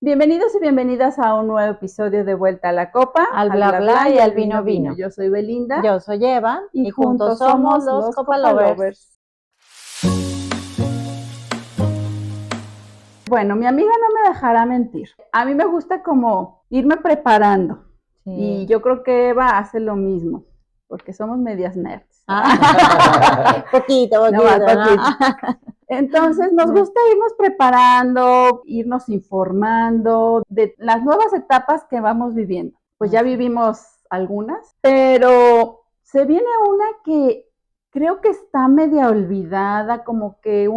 Bienvenidos y bienvenidas a un nuevo episodio de Vuelta a la Copa, al bla bla y al vino vino. Yo soy Belinda. Yo soy Eva y juntos somos los Copa Lovers. Bueno, mi amiga no me dejará mentir. A mí me gusta como irme preparando. Sí. Y yo creo que Eva hace lo mismo, porque somos medias nerds. Poquito. No. Entonces nos gusta irnos preparando, irnos informando de las nuevas etapas que vamos viviendo. Pues ya vivimos algunas, pero se viene una que creo que está media olvidada, como que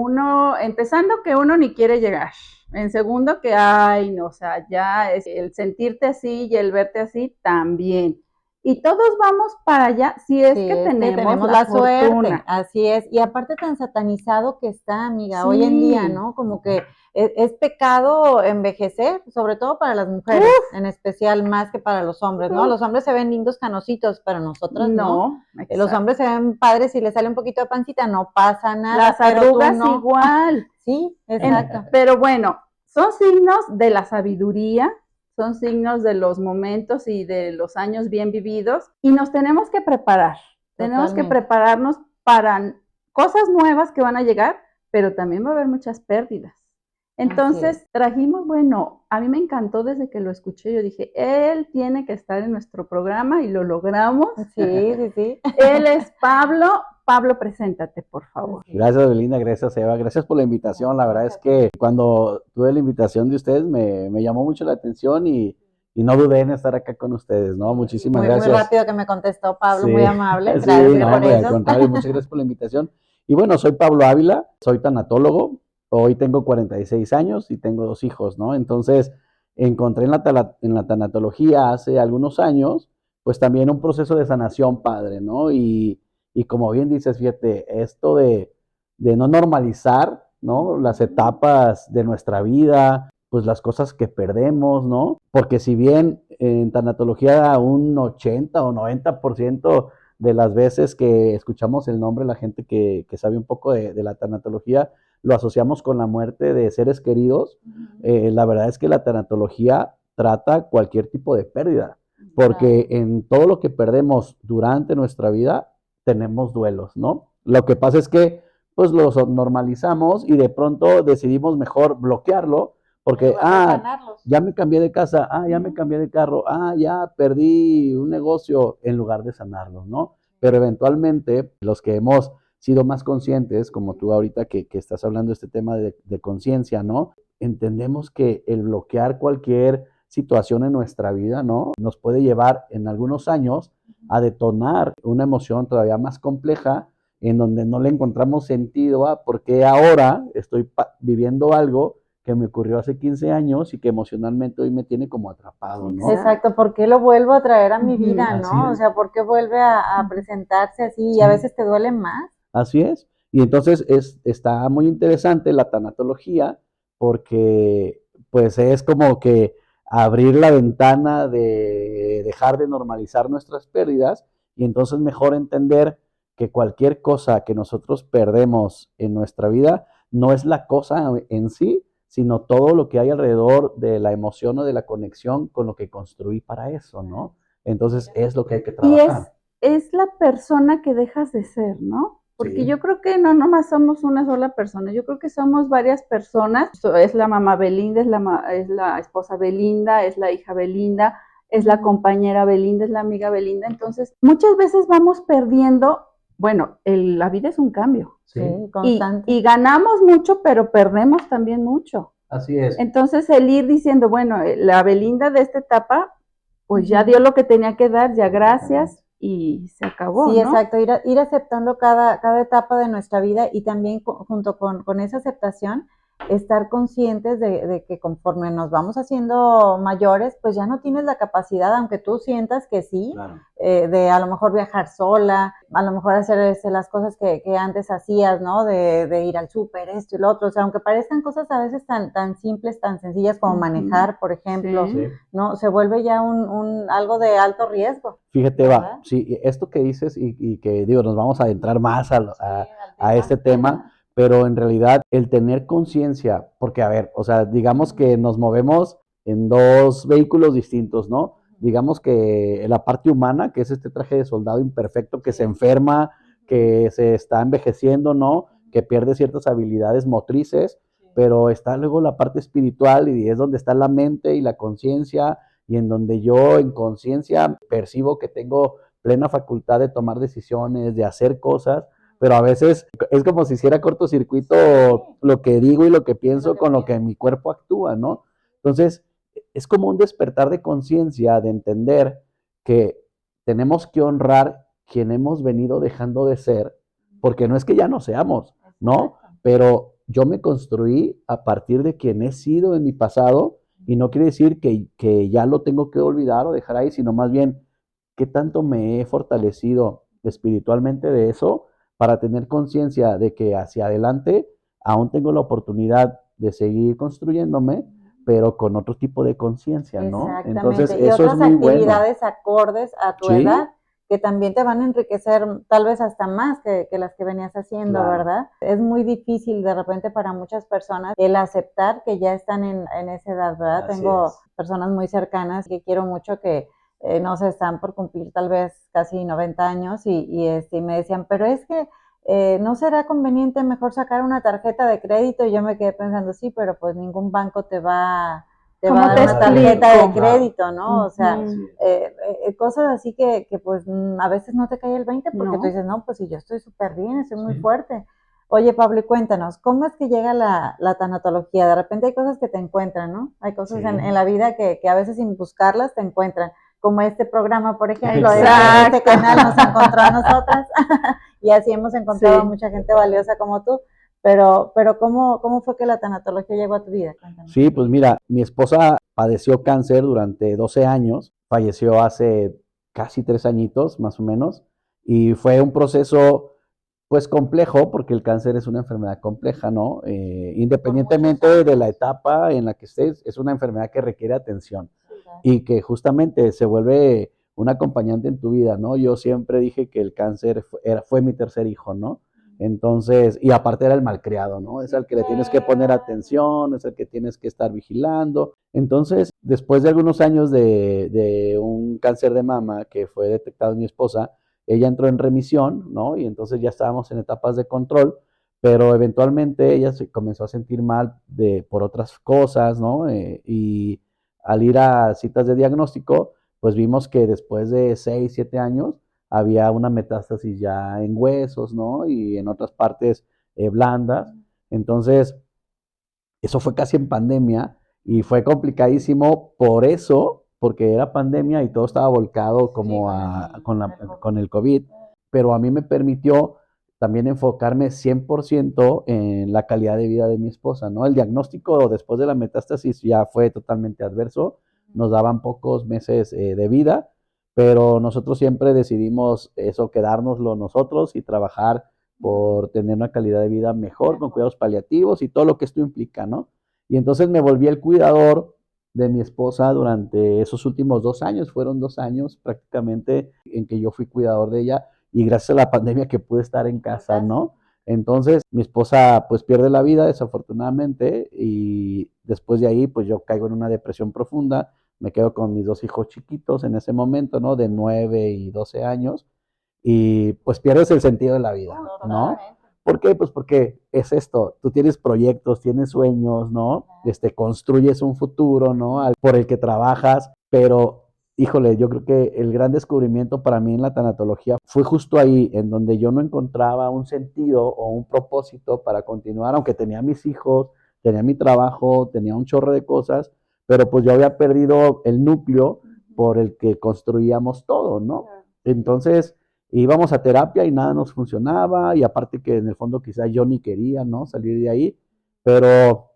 empezando que uno ni quiere llegar. En segundo que, no, o sea, ya es el sentirte así y el verte así también. Y todos vamos para allá si es que tenemos la suerte. Así es. Y aparte tan satanizado que está, amiga, sí. Hoy en día, ¿no? Como que es pecado envejecer, sobre todo para las mujeres, en especial más que para los hombres, ¿no? Los hombres se ven lindos canositos, pero nosotras no. Los hombres se ven padres y les sale un poquito de pancita, no pasa nada. Las arrugas no. Igual. Sí, exacto. Pero bueno, son signos de la sabiduría, son signos de los momentos y de los años bien vividos y nos tenemos que preparar. Tenemos que prepararnos para cosas nuevas que van a llegar, pero también va a haber muchas pérdidas. Entonces trajimos, a mí me encantó desde que lo escuché, yo dije, él tiene que estar en nuestro programa y lo logramos. Sí. Él es Pablo. Pablo, preséntate, por favor. Gracias, Belinda, gracias, Eva, gracias por la invitación. La verdad es que cuando tuve la invitación de ustedes me llamó mucho la atención y no dudé en estar acá con ustedes, ¿no? Muchísimas gracias. Muy rápido que me contestó Pablo, sí. Muy amable. Gracias por eso. Al contrario, muchas gracias por la invitación. Y bueno, soy Pablo Ávila, soy tanatólogo, hoy tengo 46 años y tengo 2 hijos, ¿no? Entonces, encontré en la tanatología hace algunos años, pues también un proceso de sanación padre, ¿no? Y como bien dices, fíjate, esto de no normalizar, ¿no? Las etapas de nuestra vida, pues las cosas que perdemos, ¿no? Porque si bien en tanatología un 80 o 90% de las veces que escuchamos el nombre, la gente que sabe un poco de la tanatología, lo asociamos con la muerte de seres queridos. La verdad es que la tanatología trata cualquier tipo de pérdida, porque en todo lo que perdemos durante nuestra vida, tenemos duelos, ¿no? Lo que pasa es que pues los normalizamos y de pronto decidimos mejor bloquearlo porque, ya me cambié de casa, ya me cambié de carro, ya perdí un negocio en lugar de sanarlo, ¿no? Pero eventualmente los que hemos sido más conscientes, como tú ahorita que estás hablando de este tema de conciencia, ¿no? Entendemos que el bloquear cualquier situación en nuestra vida, ¿no? Nos puede llevar en algunos años a detonar una emoción todavía más compleja en donde no le encontramos sentido a por qué ahora estoy viviendo algo que me ocurrió hace 15 años y que emocionalmente hoy me tiene como atrapado, ¿no? Exacto, ¿por qué lo vuelvo a traer a mi vida, no? O sea, ¿por qué vuelve a presentarse así y a veces te duele más? Así es. Y entonces está muy interesante la tanatología porque pues es como que abrir la ventana de dejar de normalizar nuestras pérdidas y entonces mejor entender que cualquier cosa que nosotros perdemos en nuestra vida no es la cosa en sí, sino todo lo que hay alrededor de la emoción o de la conexión con lo que construí para eso, ¿no? Entonces es lo que hay que trabajar. Y es la persona que dejas de ser, ¿no? Porque yo creo que no nomás somos una sola persona, yo creo que somos varias personas. Es la mamá Belinda, es la esposa Belinda, es la hija Belinda, es la compañera Belinda, es la amiga Belinda. Entonces, muchas veces vamos perdiendo, la vida es un cambio. Sí, constante. Y ganamos mucho, pero perdemos también mucho. Así es. Entonces, el ir diciendo, la Belinda de esta etapa, pues ya dio lo que tenía que dar, ya gracias. Y se acabó, sí, ¿no? Exacto, ir aceptando cada etapa de nuestra vida y también junto con esa aceptación, estar conscientes de que conforme nos vamos haciendo mayores, pues ya no tienes la capacidad, aunque tú sientas que sí, claro. De a lo mejor viajar sola, a lo mejor hacer las cosas que antes hacías, ¿no? De ir al súper, esto y lo otro, o sea, aunque parezcan cosas a veces tan simples, tan sencillas como manejar, por ejemplo, ¿no? Se vuelve ya algo de alto riesgo. Fíjate, Eva, sí, esto que dices y que digo, nos vamos a adentrar más a este tema, pero en realidad el tener conciencia, porque a ver, o sea, digamos que nos movemos en dos vehículos distintos, ¿no? Digamos que la parte humana, que es este traje de soldado imperfecto que se enferma, que se está envejeciendo, ¿no? Que pierde ciertas habilidades motrices, pero está luego la parte espiritual y es donde está la mente y la conciencia y en donde yo en conciencia percibo que tengo plena facultad de tomar decisiones, de hacer cosas, pero a veces es como si hiciera cortocircuito lo que digo y lo que pienso con lo que mi cuerpo actúa, ¿no? Entonces, es como un despertar de conciencia, de entender que tenemos que honrar quien hemos venido dejando de ser, porque no es que ya no seamos, ¿no? Pero yo me construí a partir de quien he sido en mi pasado y no quiere decir que ya lo tengo que olvidar o dejar ahí, sino más bien qué tanto me he fortalecido espiritualmente de eso para tener conciencia de que hacia adelante aún tengo la oportunidad de seguir construyéndome, pero con otro tipo de conciencia, ¿no? Entonces, Y eso es otras muy bueno. actividades acordes a tu Sí, edad que también te van a enriquecer tal vez hasta más que las que venías haciendo, claro. ¿verdad? Es muy difícil de repente para muchas personas el aceptar que ya están en esa edad, ¿verdad? Así Tengo es. personas muy cercanas que quiero mucho que no sé, están por cumplir tal vez casi 90 años y me decían, pero es que ¿no será conveniente mejor sacar una tarjeta de crédito? Y yo me quedé pensando, sí, pero pues ningún banco te va a ¿Cómo dar te una tarjeta de explico? crédito, ¿no? O sea, Ujú. cosas así que pues a veces no te cae el 20 porque No. tú dices, no, pues si yo estoy súper bien, estoy muy fuerte. Oye, Pablo, y cuéntanos, ¿cómo es que llega la tanatología? De repente hay cosas que te encuentran, ¿no? Hay cosas Sí. en la vida que a veces sin buscarlas te encuentran, como este programa, por ejemplo, Exacto. este canal nos encontró a nosotras y así hemos encontrado a Sí. mucha gente valiosa como tú. Pero ¿cómo fue que la tanatología llegó a tu vida? Cuéntame. Sí, pues mira, mi esposa padeció cáncer durante 12 años, falleció hace casi 3 añitos, más o menos, y fue un proceso, pues complejo, porque el cáncer es una enfermedad compleja, ¿no? Independientemente de la etapa en la que estés, es una enfermedad que requiere atención y que justamente se vuelve un acompañante en tu vida, ¿no? Yo siempre dije que el cáncer fue mi tercer hijo, ¿no? Entonces, y aparte era el malcriado, ¿no? Es al que le tienes que poner atención, es el que tienes que estar vigilando. Entonces, después de algunos años de un cáncer de mama que fue detectado en mi esposa, ella entró en remisión, ¿no? Y entonces ya estábamos en etapas de control, pero eventualmente ella se comenzó a sentir mal por otras cosas, ¿no? Y al ir a citas de diagnóstico, pues vimos que después de 6, 7 años había una metástasis ya en huesos, ¿no? Y en otras partes blandas. Entonces, eso fue casi en pandemia y fue complicadísimo por eso, porque era pandemia y todo estaba volcado como con el COVID, pero a mí me permitió también enfocarme 100% en la calidad de vida de mi esposa, ¿no? El diagnóstico después de la metástasis ya fue totalmente adverso, nos daban pocos meses de vida, pero nosotros siempre decidimos eso, quedárnoslo nosotros y trabajar por tener una calidad de vida mejor, con cuidados paliativos y todo lo que esto implica, ¿no? Y entonces me volví el cuidador de mi esposa durante esos últimos 2 años, fueron 2 años prácticamente en que yo fui cuidador de ella y gracias a la pandemia que pude estar en casa, ¿no? Entonces mi esposa pues pierde la vida desafortunadamente y después de ahí pues yo caigo en una depresión profunda, me quedo con mis dos hijos chiquitos en ese momento, ¿no? De 9 y 12 años y pues pierdes el sentido de la vida, ¿no? ¿Por qué? Pues porque es esto, tú tienes proyectos, tienes sueños, ¿no? Construyes un futuro, ¿no? Por el que trabajas, pero híjole, yo creo que el gran descubrimiento para mí en la tanatología fue justo ahí, en donde yo no encontraba un sentido o un propósito para continuar, aunque tenía mis hijos, tenía mi trabajo, tenía un chorro de cosas, pero pues yo había perdido el núcleo por el que construíamos todo, ¿no? Entonces, íbamos a terapia y nada nos funcionaba y aparte que en el fondo quizás yo ni quería, ¿no? Salir de ahí, pero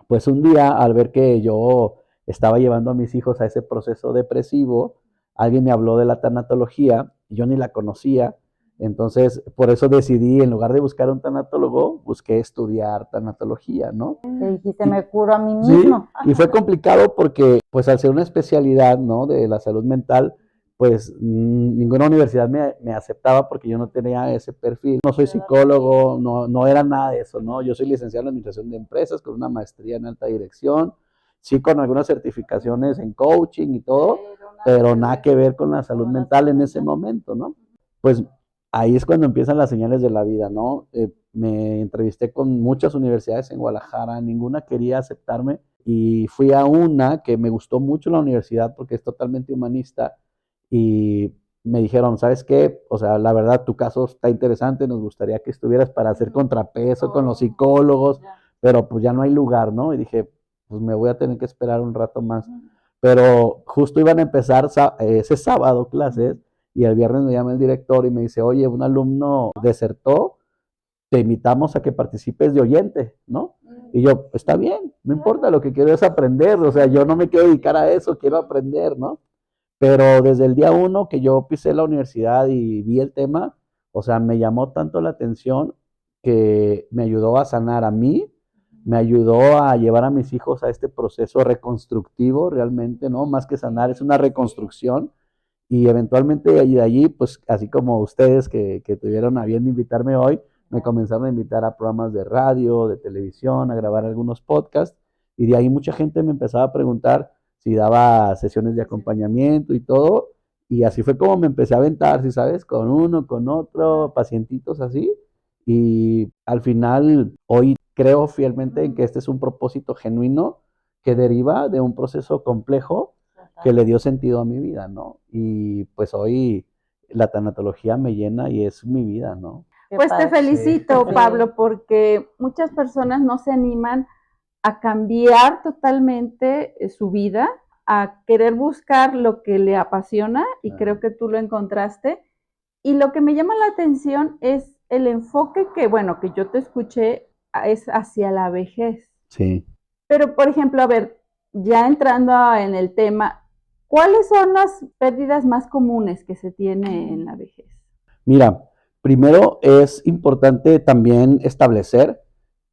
pues un día al ver que yo estaba llevando a mis hijos a ese proceso depresivo, alguien me habló de la tanatología, yo ni la conocía, entonces por eso decidí, en lugar de buscar un tanatólogo, busqué estudiar tanatología, ¿no? Que dijiste, me curo a mí Sí, mismo. y fue complicado porque, pues, al ser una especialidad, ¿no? De la salud mental, pues, ninguna universidad me aceptaba porque yo no tenía ese perfil. No soy psicólogo, no era nada de eso, ¿no? Yo soy licenciado en Administración de Empresas con una maestría en alta dirección sí con algunas certificaciones en coaching y todo, pero nada que ver con la salud mental en ese momento, ¿no? Pues ahí es cuando empiezan las señales de la vida, ¿no? Me entrevisté con muchas universidades en Guadalajara, ninguna quería aceptarme y fui a una que me gustó mucho la universidad porque es totalmente humanista y me dijeron, ¿sabes qué? O sea, la verdad, tu caso está interesante, nos gustaría que estuvieras para hacer contrapeso con los psicólogos, pero pues ya no hay lugar, ¿no? Y dije, pues me voy a tener que esperar un rato más. Pero justo iban a empezar ese sábado clases y el viernes me llama el director y me dice, oye, un alumno desertó, te invitamos a que participes de oyente, ¿no? Y yo, está bien, no importa, lo que quiero es aprender, o sea, yo no me quiero dedicar a eso, quiero aprender, ¿no? Pero desde el día uno que yo pisé la universidad y vi el tema, o sea, me llamó tanto la atención que me ayudó a sanar a mí, me ayudó a llevar a mis hijos a este proceso reconstructivo realmente, ¿no? Más que sanar, es una reconstrucción. Y eventualmente de allí, pues así como ustedes que tuvieron a bien invitarme hoy, me comenzaron a invitar a programas de radio, de televisión, a grabar algunos podcasts. Y de ahí mucha gente me empezaba a preguntar si daba sesiones de acompañamiento y todo. Y así fue como me empecé a aventar, ¿sí sabes? Con uno, con otro, pacientitos así. Y al final, hoy creo fielmente en que este es un propósito genuino que deriva de un proceso complejo que le dio sentido a mi vida, ¿no? Y pues hoy la tanatología me llena y es mi vida, ¿no? Pues te felicito, Pablo, porque muchas personas no se animan a cambiar totalmente su vida, a querer buscar lo que le apasiona, y creo que tú lo encontraste. Y lo que me llama la atención es el enfoque que, bueno, que yo te escuché, es hacia la vejez. Sí. Pero, por ejemplo, a ver, ya entrando en el tema, ¿cuáles son las pérdidas más comunes que se tiene en la vejez? Mira, primero es importante también establecer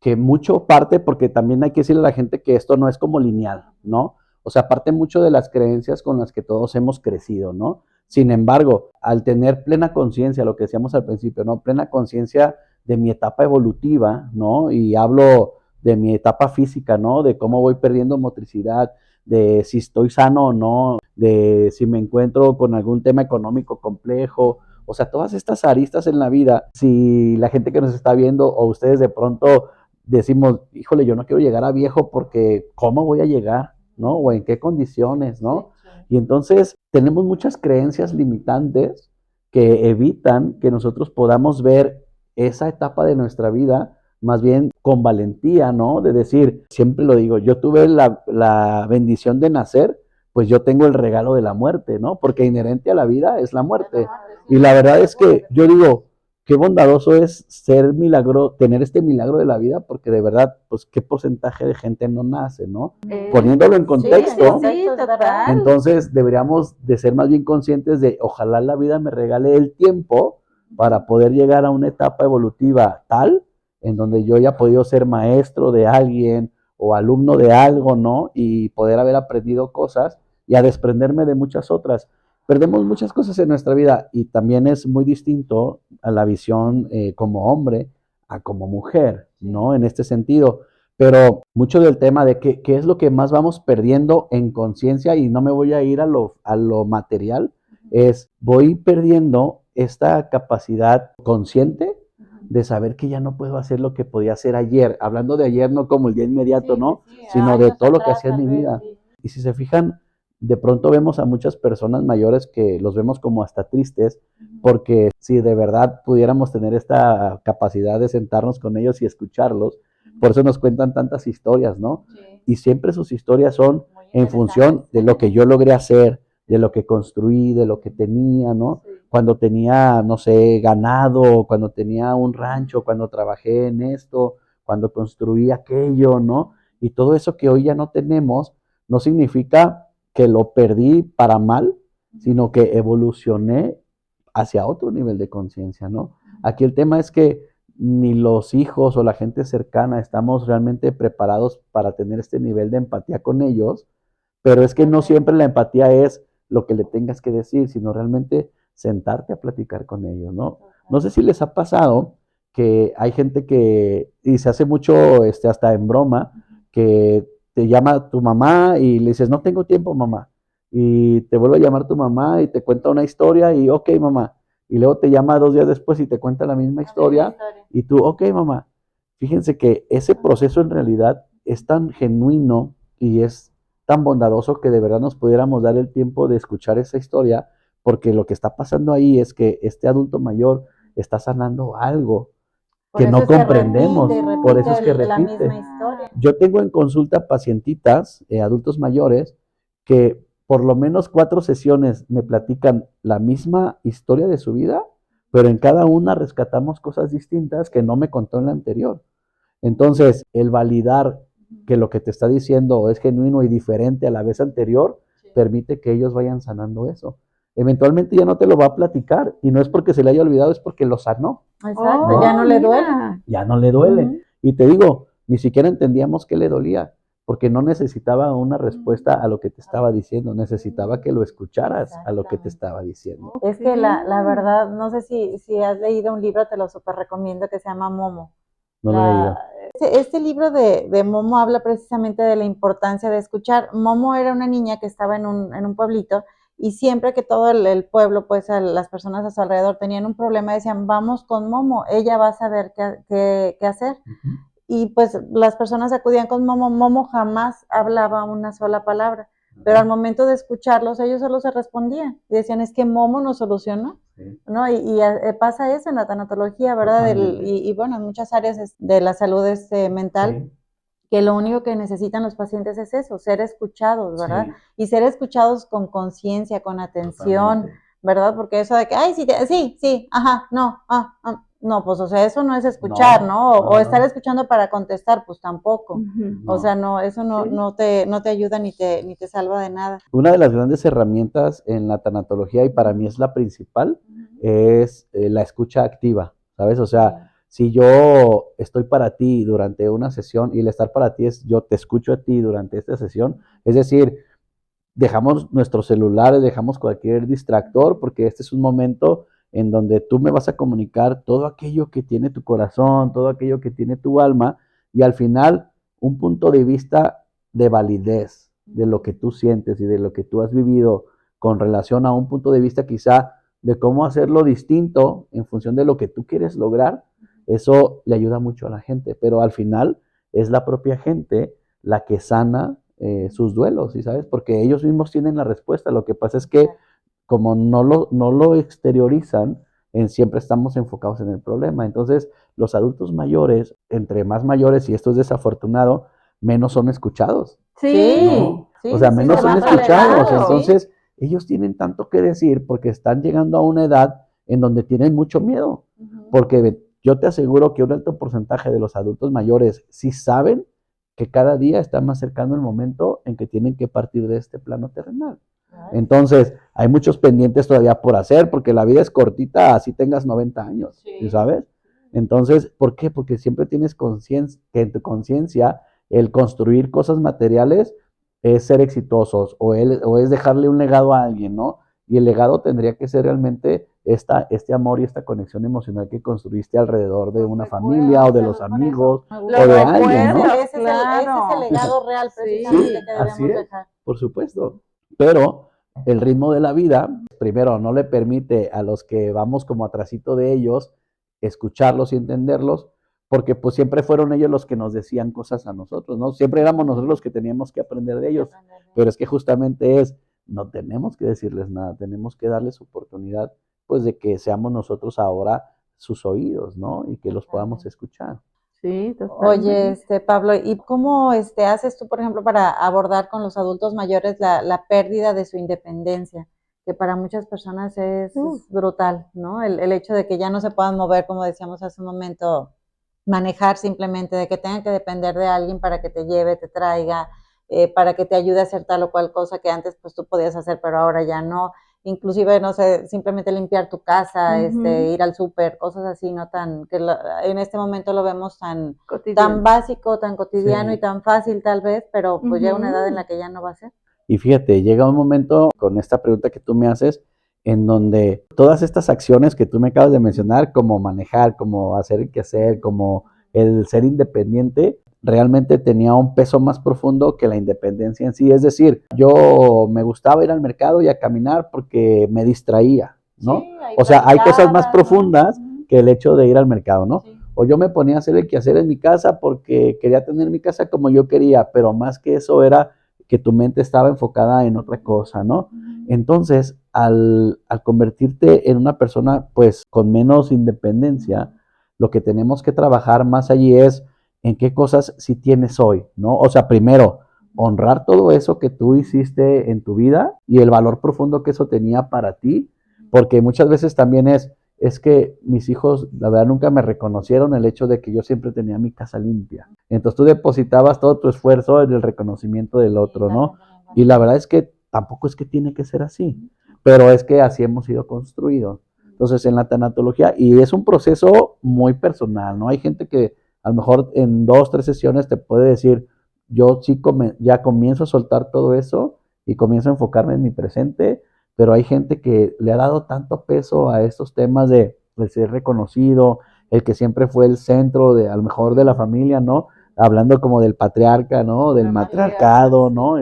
que mucho parte, porque también hay que decirle a la gente que esto no es como lineal, ¿no? O sea, parte mucho de las creencias con las que todos hemos crecido, ¿no? Sin embargo, al tener plena conciencia, lo que decíamos al principio, ¿no? Plena conciencia de mi etapa evolutiva, ¿no? Y hablo de mi etapa física, ¿no? De cómo voy perdiendo motricidad, de si estoy sano o no, de si me encuentro con algún tema económico complejo, o sea, todas estas aristas en la vida, si la gente que nos está viendo o ustedes de pronto decimos, híjole, yo no quiero llegar a viejo porque ¿cómo voy a llegar? ¿No? O en qué condiciones, ¿no? Y entonces tenemos muchas creencias limitantes que evitan que nosotros podamos ver esa etapa de nuestra vida más bien con valentía, ¿no? De decir, siempre lo digo, yo tuve la bendición de nacer, pues yo tengo el regalo de la muerte, ¿no? Porque inherente a la vida es la muerte. Y la verdad es que yo digo, qué bondadoso es ser milagro, tener este milagro de la vida, porque de verdad, pues qué porcentaje de gente no nace, ¿no? Poniéndolo en contexto, Sí, total. entonces deberíamos de ser más bien conscientes de, ojalá la vida me regale el tiempo para poder llegar a una etapa evolutiva tal, en donde yo haya podido ser maestro de alguien o alumno de algo, ¿no? Y poder haber aprendido cosas y a desprenderme de muchas otras. Perdemos muchas cosas en nuestra vida y también es muy distinto a la visión como hombre a como mujer, ¿no? En este sentido. Pero mucho del tema de qué es lo que más vamos perdiendo en conciencia, y no me voy a ir a lo material, es voy perdiendo esta capacidad consciente de saber que ya no puedo hacer lo que podía hacer ayer. Hablando de ayer no como el día inmediato, ¿no? Sino de todo lo que hacía en mi vida. Y si se fijan, de pronto vemos a muchas personas mayores que los vemos como hasta tristes, porque si de verdad pudiéramos tener esta capacidad de sentarnos con ellos y escucharlos, por eso nos cuentan tantas historias, ¿no? Y siempre sus historias son en función de lo que yo logré hacer, de lo que construí, de lo que tenía, ¿no? Cuando tenía, no sé, ganado, cuando tenía un rancho, cuando trabajé en esto, cuando construí aquello, ¿no? Y todo eso que hoy ya no tenemos, no significa que lo perdí para mal, sino que evolucioné hacia otro nivel de conciencia, ¿no? Aquí el tema es que ni los hijos o la gente cercana estamos realmente preparados para tener este nivel de empatía con ellos, pero es que no siempre la empatía es lo que le tengas que decir, sino realmente sentarte a platicar con ellos, ¿no? No sé si les ha pasado que hay gente que, y se hace mucho hasta en broma, que te llama tu mamá y le dices, no tengo tiempo, mamá. Y te vuelve a llamar tu mamá y te cuenta una historia y, ok, mamá. Y luego te llama 2 días después y te cuenta la misma historia. Y tú, ok, mamá. Fíjense que ese proceso en realidad es tan genuino y es tan bondadoso que de verdad nos pudiéramos dar el tiempo de escuchar esa historia, porque lo que está pasando ahí es que este adulto mayor está sanando algo que no comprendemos, por eso es que la misma repite. historia. Yo tengo en consulta pacientitas, adultos mayores, que por lo menos 4 sesiones me platican la misma historia de su vida, pero en cada una rescatamos cosas distintas que no me contó en la anterior. Entonces, el validar que lo que te está diciendo es genuino y diferente a la vez anterior, permite que ellos vayan sanando eso. Eventualmente ya no te lo va a platicar y no es porque se le haya olvidado, es porque lo sanó. Exacto, ya no le duele. Ya no le duele. Y te digo, ni siquiera entendíamos qué le dolía, porque no necesitaba una respuesta a lo que te estaba diciendo, necesitaba que lo escucharas a lo que te estaba diciendo. Es que la verdad, no sé si has leído un libro, te lo súper recomiendo, que se llama Momo. No lo he leído. Este libro de Momo habla precisamente de la importancia de escuchar. Momo era una niña que estaba en un pueblito y siempre que todo el pueblo, pues las personas a su alrededor tenían un problema, decían, vamos con Momo, ella va a saber qué hacer. Y pues las personas acudían con Momo. Momo jamás hablaba una sola palabra, pero al momento de escucharlos, ellos solo se respondían y decían, es que Momo nos solucionó. Sí. ¿No? Y pasa eso en la tanatología, ¿verdad? Y bueno, en muchas áreas de la salud mental, sí, que lo único que necesitan los pacientes es eso, ser escuchados, ¿verdad? Sí. Y ser escuchados con conciencia, con atención, totalmente, ¿verdad? Porque eso de que, ay, sí, ajá, no, pues, o sea, eso no es escuchar, ¿no? O estar escuchando para contestar, pues tampoco. O sea, no, eso no te ayuda ni te salva de nada. Una de las grandes herramientas en la tanatología, y para mí es la principal, es la escucha activa, ¿sabes? O sea, si yo estoy para ti durante una sesión y el estar para ti es yo te escucho a ti durante esta sesión, es decir, dejamos nuestros celulares, dejamos cualquier distractor, porque este es un momento en donde tú me vas a comunicar todo aquello que tiene tu corazón, todo aquello que tiene tu alma, y al final un punto de vista de validez de lo que tú sientes y de lo que tú has vivido con relación a un punto de vista quizá de cómo hacerlo distinto en función de lo que tú quieres lograr, eso le ayuda mucho a la gente, pero al final es la propia gente la que sana sus duelos, ¿sí sabes? Porque ellos mismos tienen la respuesta. Lo que pasa es que como no lo exteriorizan, siempre estamos enfocados en el problema. Entonces, los adultos mayores, entre más mayores, y esto es desafortunado, menos son escuchados. Sí. ¿No? O sea, menos son escuchados. Entonces, ellos tienen tanto que decir porque están llegando a una edad en donde tienen mucho miedo. Porque yo te aseguro que un alto porcentaje de los adultos mayores sí saben que cada día está más cercano el momento en que tienen que partir de este plano terrenal. Entonces, hay muchos pendientes todavía por hacer, porque la vida es cortita, así tengas 90 años, ¿sí sabes? Entonces, ¿por qué? Porque siempre tienes conciencia, que en tu conciencia el construir cosas materiales es ser exitosos, o es dejarle un legado a alguien, ¿no? Y el legado tendría que ser realmente este amor y esta conexión emocional que construiste alrededor de una familia o de los amigos o de alguien, ¿no? Ese es el legado real, precisamente, que debemos dejar. Por supuesto. Pero el ritmo de la vida, primero, no le permite a los que vamos como atrasito de ellos escucharlos y entenderlos, porque pues siempre fueron ellos los que nos decían cosas a nosotros, ¿no? Siempre éramos nosotros los que teníamos que aprender de ellos, pero es que justamente no tenemos que decirles nada, tenemos que darles oportunidad, pues, de que seamos nosotros ahora sus oídos, ¿no? Y que los podamos escuchar. Sí, totalmente. Oye, Pablo, ¿y cómo haces tú, por ejemplo, para abordar con los adultos mayores la pérdida de su independencia? Que para muchas personas es brutal, ¿no? El hecho de que ya no se puedan mover, como decíamos hace un momento, manejar simplemente, de que tengan que depender de alguien para que te lleve, te traiga, para que te ayude a hacer tal o cual cosa que antes pues tú podías hacer, pero ahora ya no. Inclusive, no sé, simplemente limpiar tu casa, ir al súper, cosas así, no tan, que en este momento lo vemos tan básico, tan cotidiano y tan fácil tal vez, pero pues llega una edad en la que ya no va a ser. Y fíjate, llega un momento con esta pregunta que tú me haces, en donde todas estas acciones que tú me acabas de mencionar, como manejar, como hacer el quehacer, como el ser independiente, realmente tenía un peso más profundo que la independencia en sí. Es decir, yo me gustaba ir al mercado y a caminar porque me distraía, ¿no? Sí, ahí O sea, hay cosas más platicabas, ¿no? profundas que el hecho de ir al mercado, ¿no? Sí. O yo me ponía a hacer el quehacer en mi casa porque quería tener mi casa como yo quería, pero más que eso era que tu mente estaba enfocada en otra cosa, ¿no? Entonces, al convertirte en una persona, pues, con menos independencia, lo que tenemos que trabajar más allí es en qué cosas sí tienes hoy, ¿no? O sea, primero, honrar todo eso que tú hiciste en tu vida y el valor profundo que eso tenía para ti, porque muchas veces también es que mis hijos, la verdad, nunca me reconocieron el hecho de que yo siempre tenía mi casa limpia. Entonces tú depositabas todo tu esfuerzo en el reconocimiento del otro, ¿no? Y la verdad es que tampoco es que tiene que ser así, pero es que así hemos sido construidos. Entonces, en la tanatología, y es un proceso muy personal, ¿no? Hay gente que a lo mejor en 2, 3 sesiones te puede decir, yo sí ya comienzo a soltar todo eso y comienzo a enfocarme en mi presente, pero hay gente que le ha dado tanto peso a estos temas de ser reconocido, el que siempre fue el centro de, a lo mejor de la familia, ¿no? Hablando como del patriarca, ¿no? Del matriarcado, ¿no?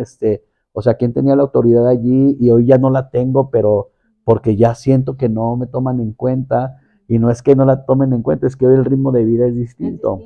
O sea, quién tenía la autoridad allí y hoy ya no la tengo, pero porque ya siento que no me toman en cuenta y no es que no la tomen en cuenta, es que hoy el ritmo de vida es distinto.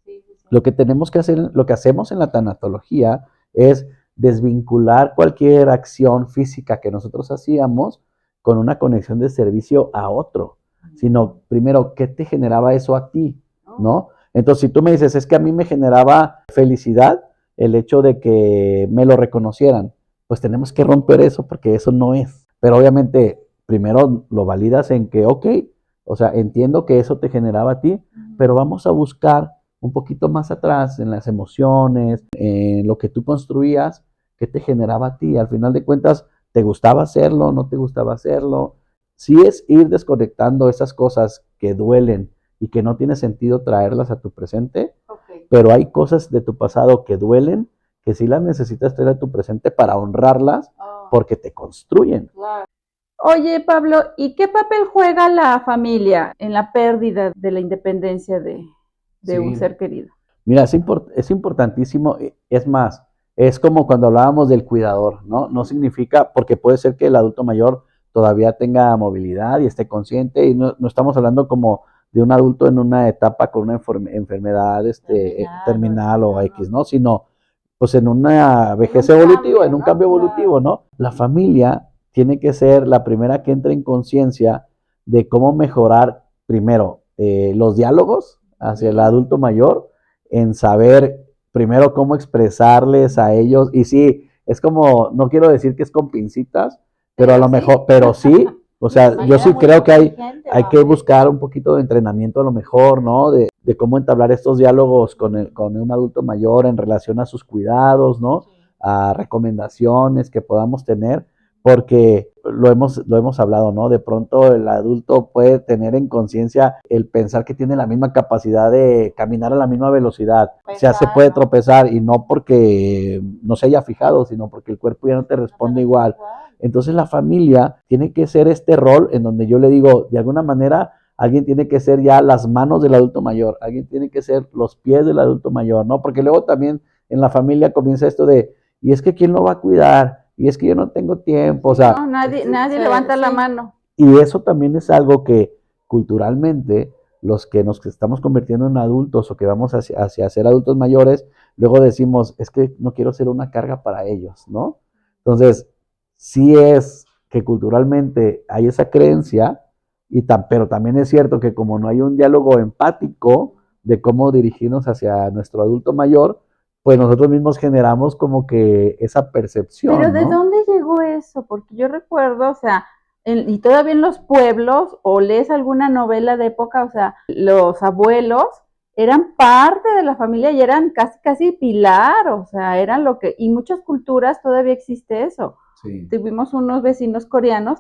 Sí, sí, sí. Lo que tenemos que hacer, lo que hacemos en la tanatología es desvincular cualquier acción física que nosotros hacíamos con una conexión de servicio a otro, sino primero, ¿qué te generaba eso a ti? ¿No? Entonces, si tú me dices, es que a mí me generaba felicidad el hecho de que me lo reconocieran, pues tenemos que romper eso porque eso no es. Pero obviamente, primero lo validas en que, ok, o sea, entiendo que eso te generaba a ti, pero vamos a buscar un poquito más atrás en las emociones, en lo que tú construías, qué te generaba a ti. Al final de cuentas, ¿te gustaba hacerlo? ¿No te gustaba hacerlo? Sí es ir desconectando esas cosas que duelen y que no tiene sentido traerlas a tu presente, pero hay cosas de tu pasado que duelen, que sí las necesitas traer a tu presente para honrarlas, porque te construyen. Oye, Pablo, ¿y qué papel juega la familia en la pérdida de la independencia de un Sí. ser querido? Mira, es importantísimo, es más, es como cuando hablábamos del cuidador, ¿no? No significa, porque puede ser que el adulto mayor todavía tenga movilidad y esté consciente, y no estamos hablando como de un adulto en una etapa con una enfermedad terminal o X, ¿no? Sino, pues en una vejez evolutiva, en un cambio evolutivo, ¿no? La familia tiene que ser la primera que entre en conciencia de cómo mejorar, primero, los diálogos hacia el adulto mayor, en saber primero cómo expresarles a ellos. Y sí, es como, no quiero decir que es con pincitas, pero a lo mejor, pero sí, o sea, yo sí creo que hay que buscar un poquito de entrenamiento a lo mejor, ¿no? De cómo entablar estos diálogos con un adulto mayor en relación a sus cuidados, ¿no? A recomendaciones que podamos tener, porque lo hemos hablado, ¿no? De pronto el adulto puede tener en conciencia el pensar que tiene la misma capacidad de caminar a la misma velocidad. O sea, se puede tropezar y no porque no se haya fijado, sino porque el cuerpo ya no te responde igual. Entonces la familia tiene que ser este rol en donde yo le digo, de alguna manera, alguien tiene que ser ya las manos del adulto mayor, alguien tiene que ser los pies del adulto mayor, ¿no? Porque luego también en la familia comienza esto de, y es que ¿quién lo va a cuidar? Y es que yo no tengo tiempo, o sea. No, nadie levanta la mano. Y eso también es algo que culturalmente los que nos estamos convirtiendo en adultos o que vamos hacia ser adultos mayores, luego decimos, es que no quiero ser una carga para ellos, ¿no? Entonces, sí es que culturalmente hay esa creencia, pero también es cierto que como no hay un diálogo empático de cómo dirigirnos hacia nuestro adulto mayor, pues nosotros mismos generamos como que esa percepción, Pero ¿de ¿no? dónde llegó eso? Porque yo recuerdo, o sea, y todavía en los pueblos, o lees alguna novela de época, o sea, los abuelos eran parte de la familia y eran casi pilar, o sea, eran lo que, y muchas culturas todavía existe eso. Sí. Tuvimos unos vecinos coreanos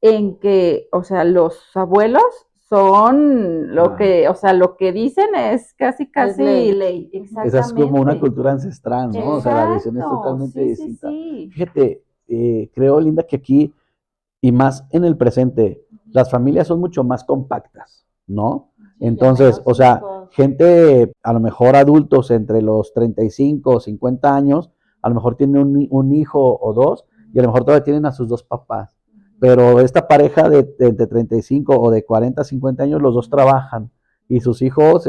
en que, o sea, los abuelos son lo que, o sea, lo que dicen es casi ley. Exactamente. Esa es como una cultura ancestral, ¿no? Exacto, O sea, la visión es totalmente distinta. Sí. Fíjate, creo, Linda, que aquí, y más en el presente, las familias son mucho más compactas, ¿no? Entonces, o sea, gente, a lo mejor adultos entre los 35 o 50 años, a lo mejor tienen un hijo o dos, y a lo mejor todavía tienen a sus dos papás. Pero esta pareja de entre 35 o de 40 a 50 años, los dos trabajan y sus hijos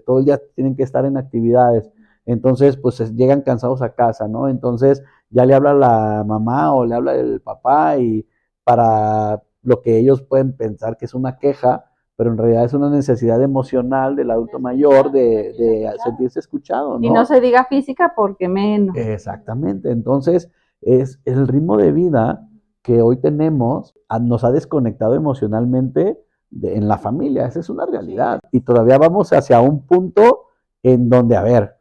todo el día tienen que estar en actividades. Entonces, pues llegan cansados a casa, ¿no? Entonces, ya le habla la mamá o le habla el papá y para lo que ellos pueden pensar que es una queja, pero en realidad es una necesidad emocional del adulto mayor de sentirse escuchado, ¿no? Y no se diga física porque menos. Exactamente. Entonces, es el ritmo de vida que hoy tenemos nos ha desconectado emocionalmente en la familia. Esa es una realidad. Y todavía vamos hacia un punto en donde, a ver,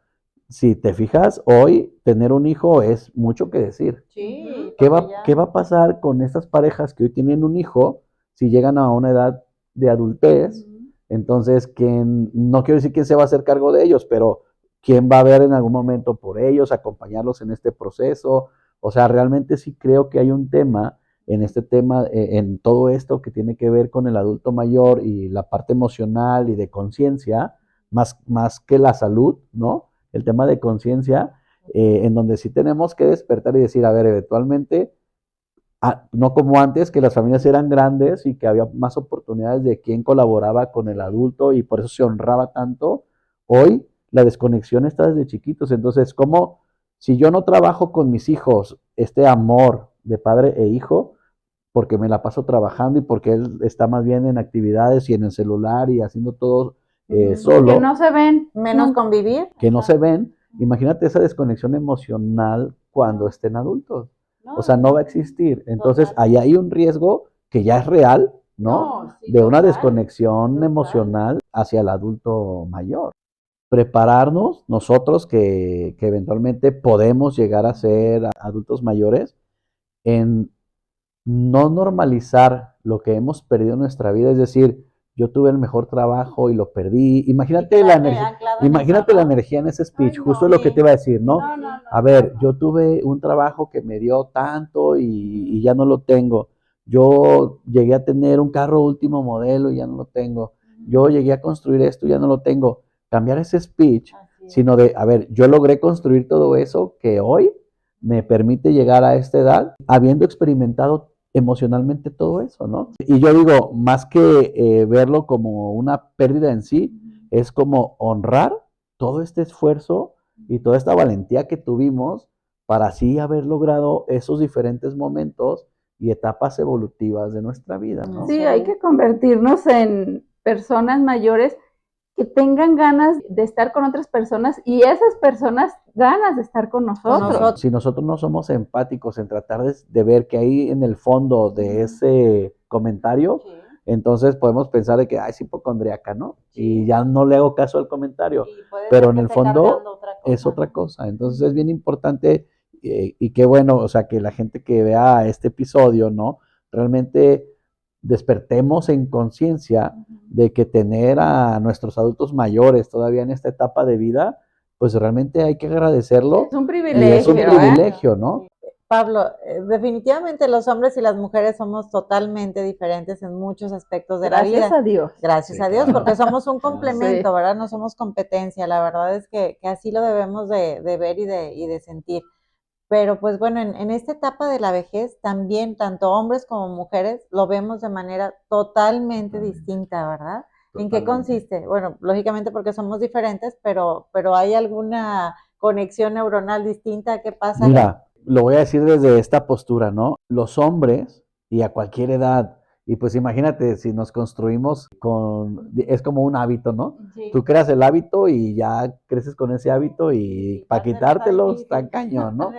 si te fijas, hoy tener un hijo es mucho que decir. Sí. ¿Qué va a pasar con estas parejas que hoy tienen un hijo si llegan a una edad de adultez? Entonces, no quiero decir quién se va a hacer cargo de ellos, pero quién va a ver en algún momento por ellos, acompañarlos en este proceso. O sea, realmente sí creo que hay un tema en este tema, en todo esto que tiene que ver con el adulto mayor y la parte emocional y de conciencia, más que la salud, ¿no? El tema de conciencia, en donde sí tenemos que despertar y decir, a ver, eventualmente, no como antes, que las familias eran grandes y que había más oportunidades de quién colaboraba con el adulto y por eso se honraba tanto. Hoy la desconexión está desde chiquitos. Entonces, como si yo no trabajo con mis hijos este amor de padre e hijo, porque me la paso trabajando y porque él está más bien en actividades y en el celular y haciendo todo solo. Que no se ven. Menos convivir. Que no se ven. Imagínate esa desconexión emocional cuando estén adultos. O sea, no va a existir. Entonces, ahí hay un riesgo que ya es real, ¿no? De una desconexión emocional hacia el adulto mayor. Prepararnos nosotros que eventualmente podemos llegar a ser adultos mayores en no normalizar lo que hemos perdido en nuestra vida, es decir, yo tuve el mejor trabajo y lo perdí. Imagínate la energía en ese speech, justo lo que te iba a decir, ¿no? A ver, yo tuve un trabajo que me dio tanto y ya no lo tengo. Yo llegué a tener un carro último modelo y ya no lo tengo. Yo llegué a construir esto y ya no lo tengo. Cambiar ese speech, sino de, a ver, yo logré construir todo eso que hoy me permite llegar a esta edad habiendo experimentado emocionalmente todo eso, ¿no? Y yo digo, más que verlo como una pérdida en sí, es como honrar todo este esfuerzo y toda esta valentía que tuvimos para así haber logrado esos diferentes momentos y etapas evolutivas de nuestra vida, ¿no? Sí, hay que convertirnos en personas mayores que tengan ganas de estar con otras personas y esas personas ganas de estar con nosotros. Si nosotros no somos empáticos en tratar de ver que hay en el fondo de ese comentario, entonces podemos pensar de que, ay, es hipocondriaca, ¿no? Y ya no le hago caso al comentario, pero en el fondo es otra cosa. Entonces es bien importante y qué bueno, o sea, que la gente que vea este episodio, ¿no? Realmente despertemos en conciencia de que tener a nuestros adultos mayores todavía en esta etapa de vida, pues realmente hay que agradecerlo. Es un privilegio. Y es un privilegio, ¿no? Pablo, definitivamente los hombres y las mujeres somos totalmente diferentes en muchos aspectos de la vida. Gracias a Dios. Gracias a Dios, claro. porque somos un complemento, Sí. ¿verdad? No somos competencia. La verdad es que así lo debemos de ver y de sentir. Pero pues bueno, en esta etapa de la vejez también, tanto hombres como mujeres, lo vemos de manera totalmente distinta, ¿verdad? ¿En qué consiste? Bueno, lógicamente porque somos diferentes, pero ¿hay alguna conexión neuronal distinta? ¿Qué pasa? Mira, lo voy a decir desde esta postura, ¿no? Los hombres, y a cualquier edad, y pues imagínate, si nos construimos es como un hábito, ¿no? Sí. Tú creas el hábito y ya creces con ese hábito y para quitártelo está cañón, ¿no?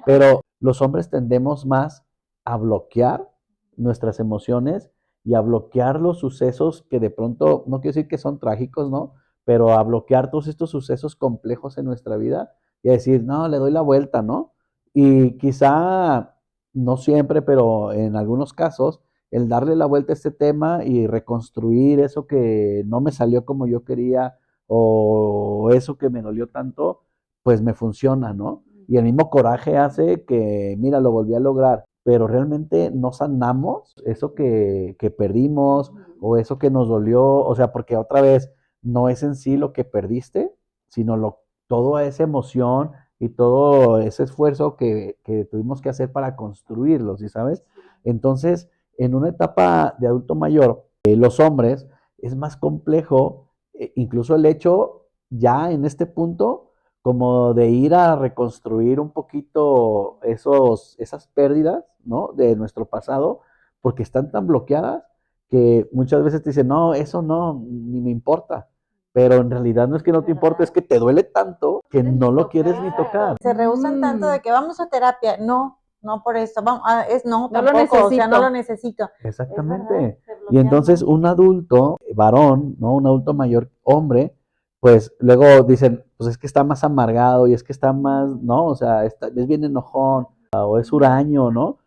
Pero los hombres tendemos más a bloquear nuestras emociones y a bloquear los sucesos que de pronto, no quiero decir que son trágicos, ¿no? Pero a bloquear todos estos sucesos complejos en nuestra vida y a decir, no, le doy la vuelta, ¿no? Y quizá, no siempre, pero en algunos casos, el darle la vuelta a este tema y reconstruir eso que no me salió como yo quería o eso que me dolió tanto, pues me funciona, ¿no? Y el mismo coraje hace que, mira, lo volví a lograr, pero realmente no sanamos eso que perdimos o eso que nos dolió, o sea, porque otra vez no es en sí lo que perdiste, sino toda esa emoción y todo ese esfuerzo que tuvimos que hacer para construirlo, ¿sí sabes? Entonces, en una etapa de adulto mayor, los hombres es más complejo, incluso el hecho ya en este punto, como de ir a reconstruir un poquito esas pérdidas, ¿no? De nuestro pasado, porque están tan bloqueadas que muchas veces te dicen, no, eso no, ni me importa. Pero en realidad no es que no te importe, es que te duele tanto que no lo quieres ni tocar. Se rehúsan tanto de que vamos a terapia. No, no por esto. Vamos, no, No lo tampoco, o sea, no necesito. lo necesito. Exactamente. Se Y bloquean entonces más. un adulto, varón, ¿no? Un adulto mayor, hombre, pues luego dicen, pues es que está más amargado y es que está más, ¿no? O sea, es bien enojón o es huraño, ¿no?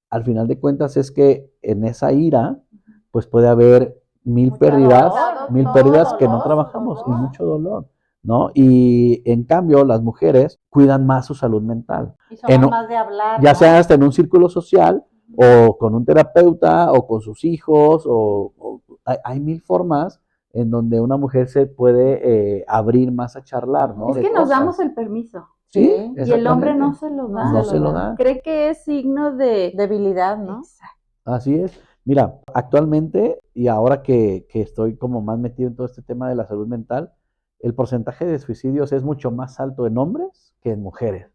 Al final de cuentas es que en esa ira, pues puede haber Mucho pérdidas, dolor, mil todo pérdidas que no dolor, trabajamos y dolor. mucho dolor, ¿no? Y en cambio, las mujeres cuidan más su salud mental. Y En somos un- más de hablar, ya ¿no? sea hasta en un círculo social o con un terapeuta o con sus hijos hay mil formas en donde una mujer se puede abrir más a charlar, ¿no? Es De que nos cosas. damos el permiso. Sí, Sí. Y el hombre no exactamente. se lo No da. No se lo da. Cree que es signo de Debilidad, ¿no? Exacto. Así es. Mira, actualmente y ahora que estoy como más metido en todo este tema de la salud mental, el porcentaje de suicidios es mucho más alto en hombres que en mujeres.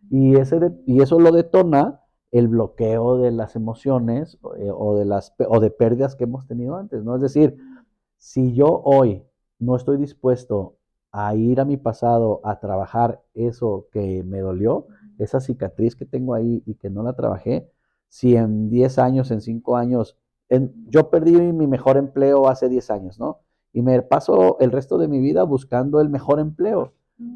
Y eso lo detona el bloqueo de las emociones o de pérdidas que hemos tenido antes, ¿no? Es decir, si yo hoy no estoy dispuesto a ir a mi pasado a trabajar eso que me dolió, esa cicatriz que tengo ahí y que no la trabajé, si en 10 años, en 5 años, yo perdí mi mejor empleo hace 10 años, ¿no? Y me paso el resto de mi vida buscando el mejor empleo.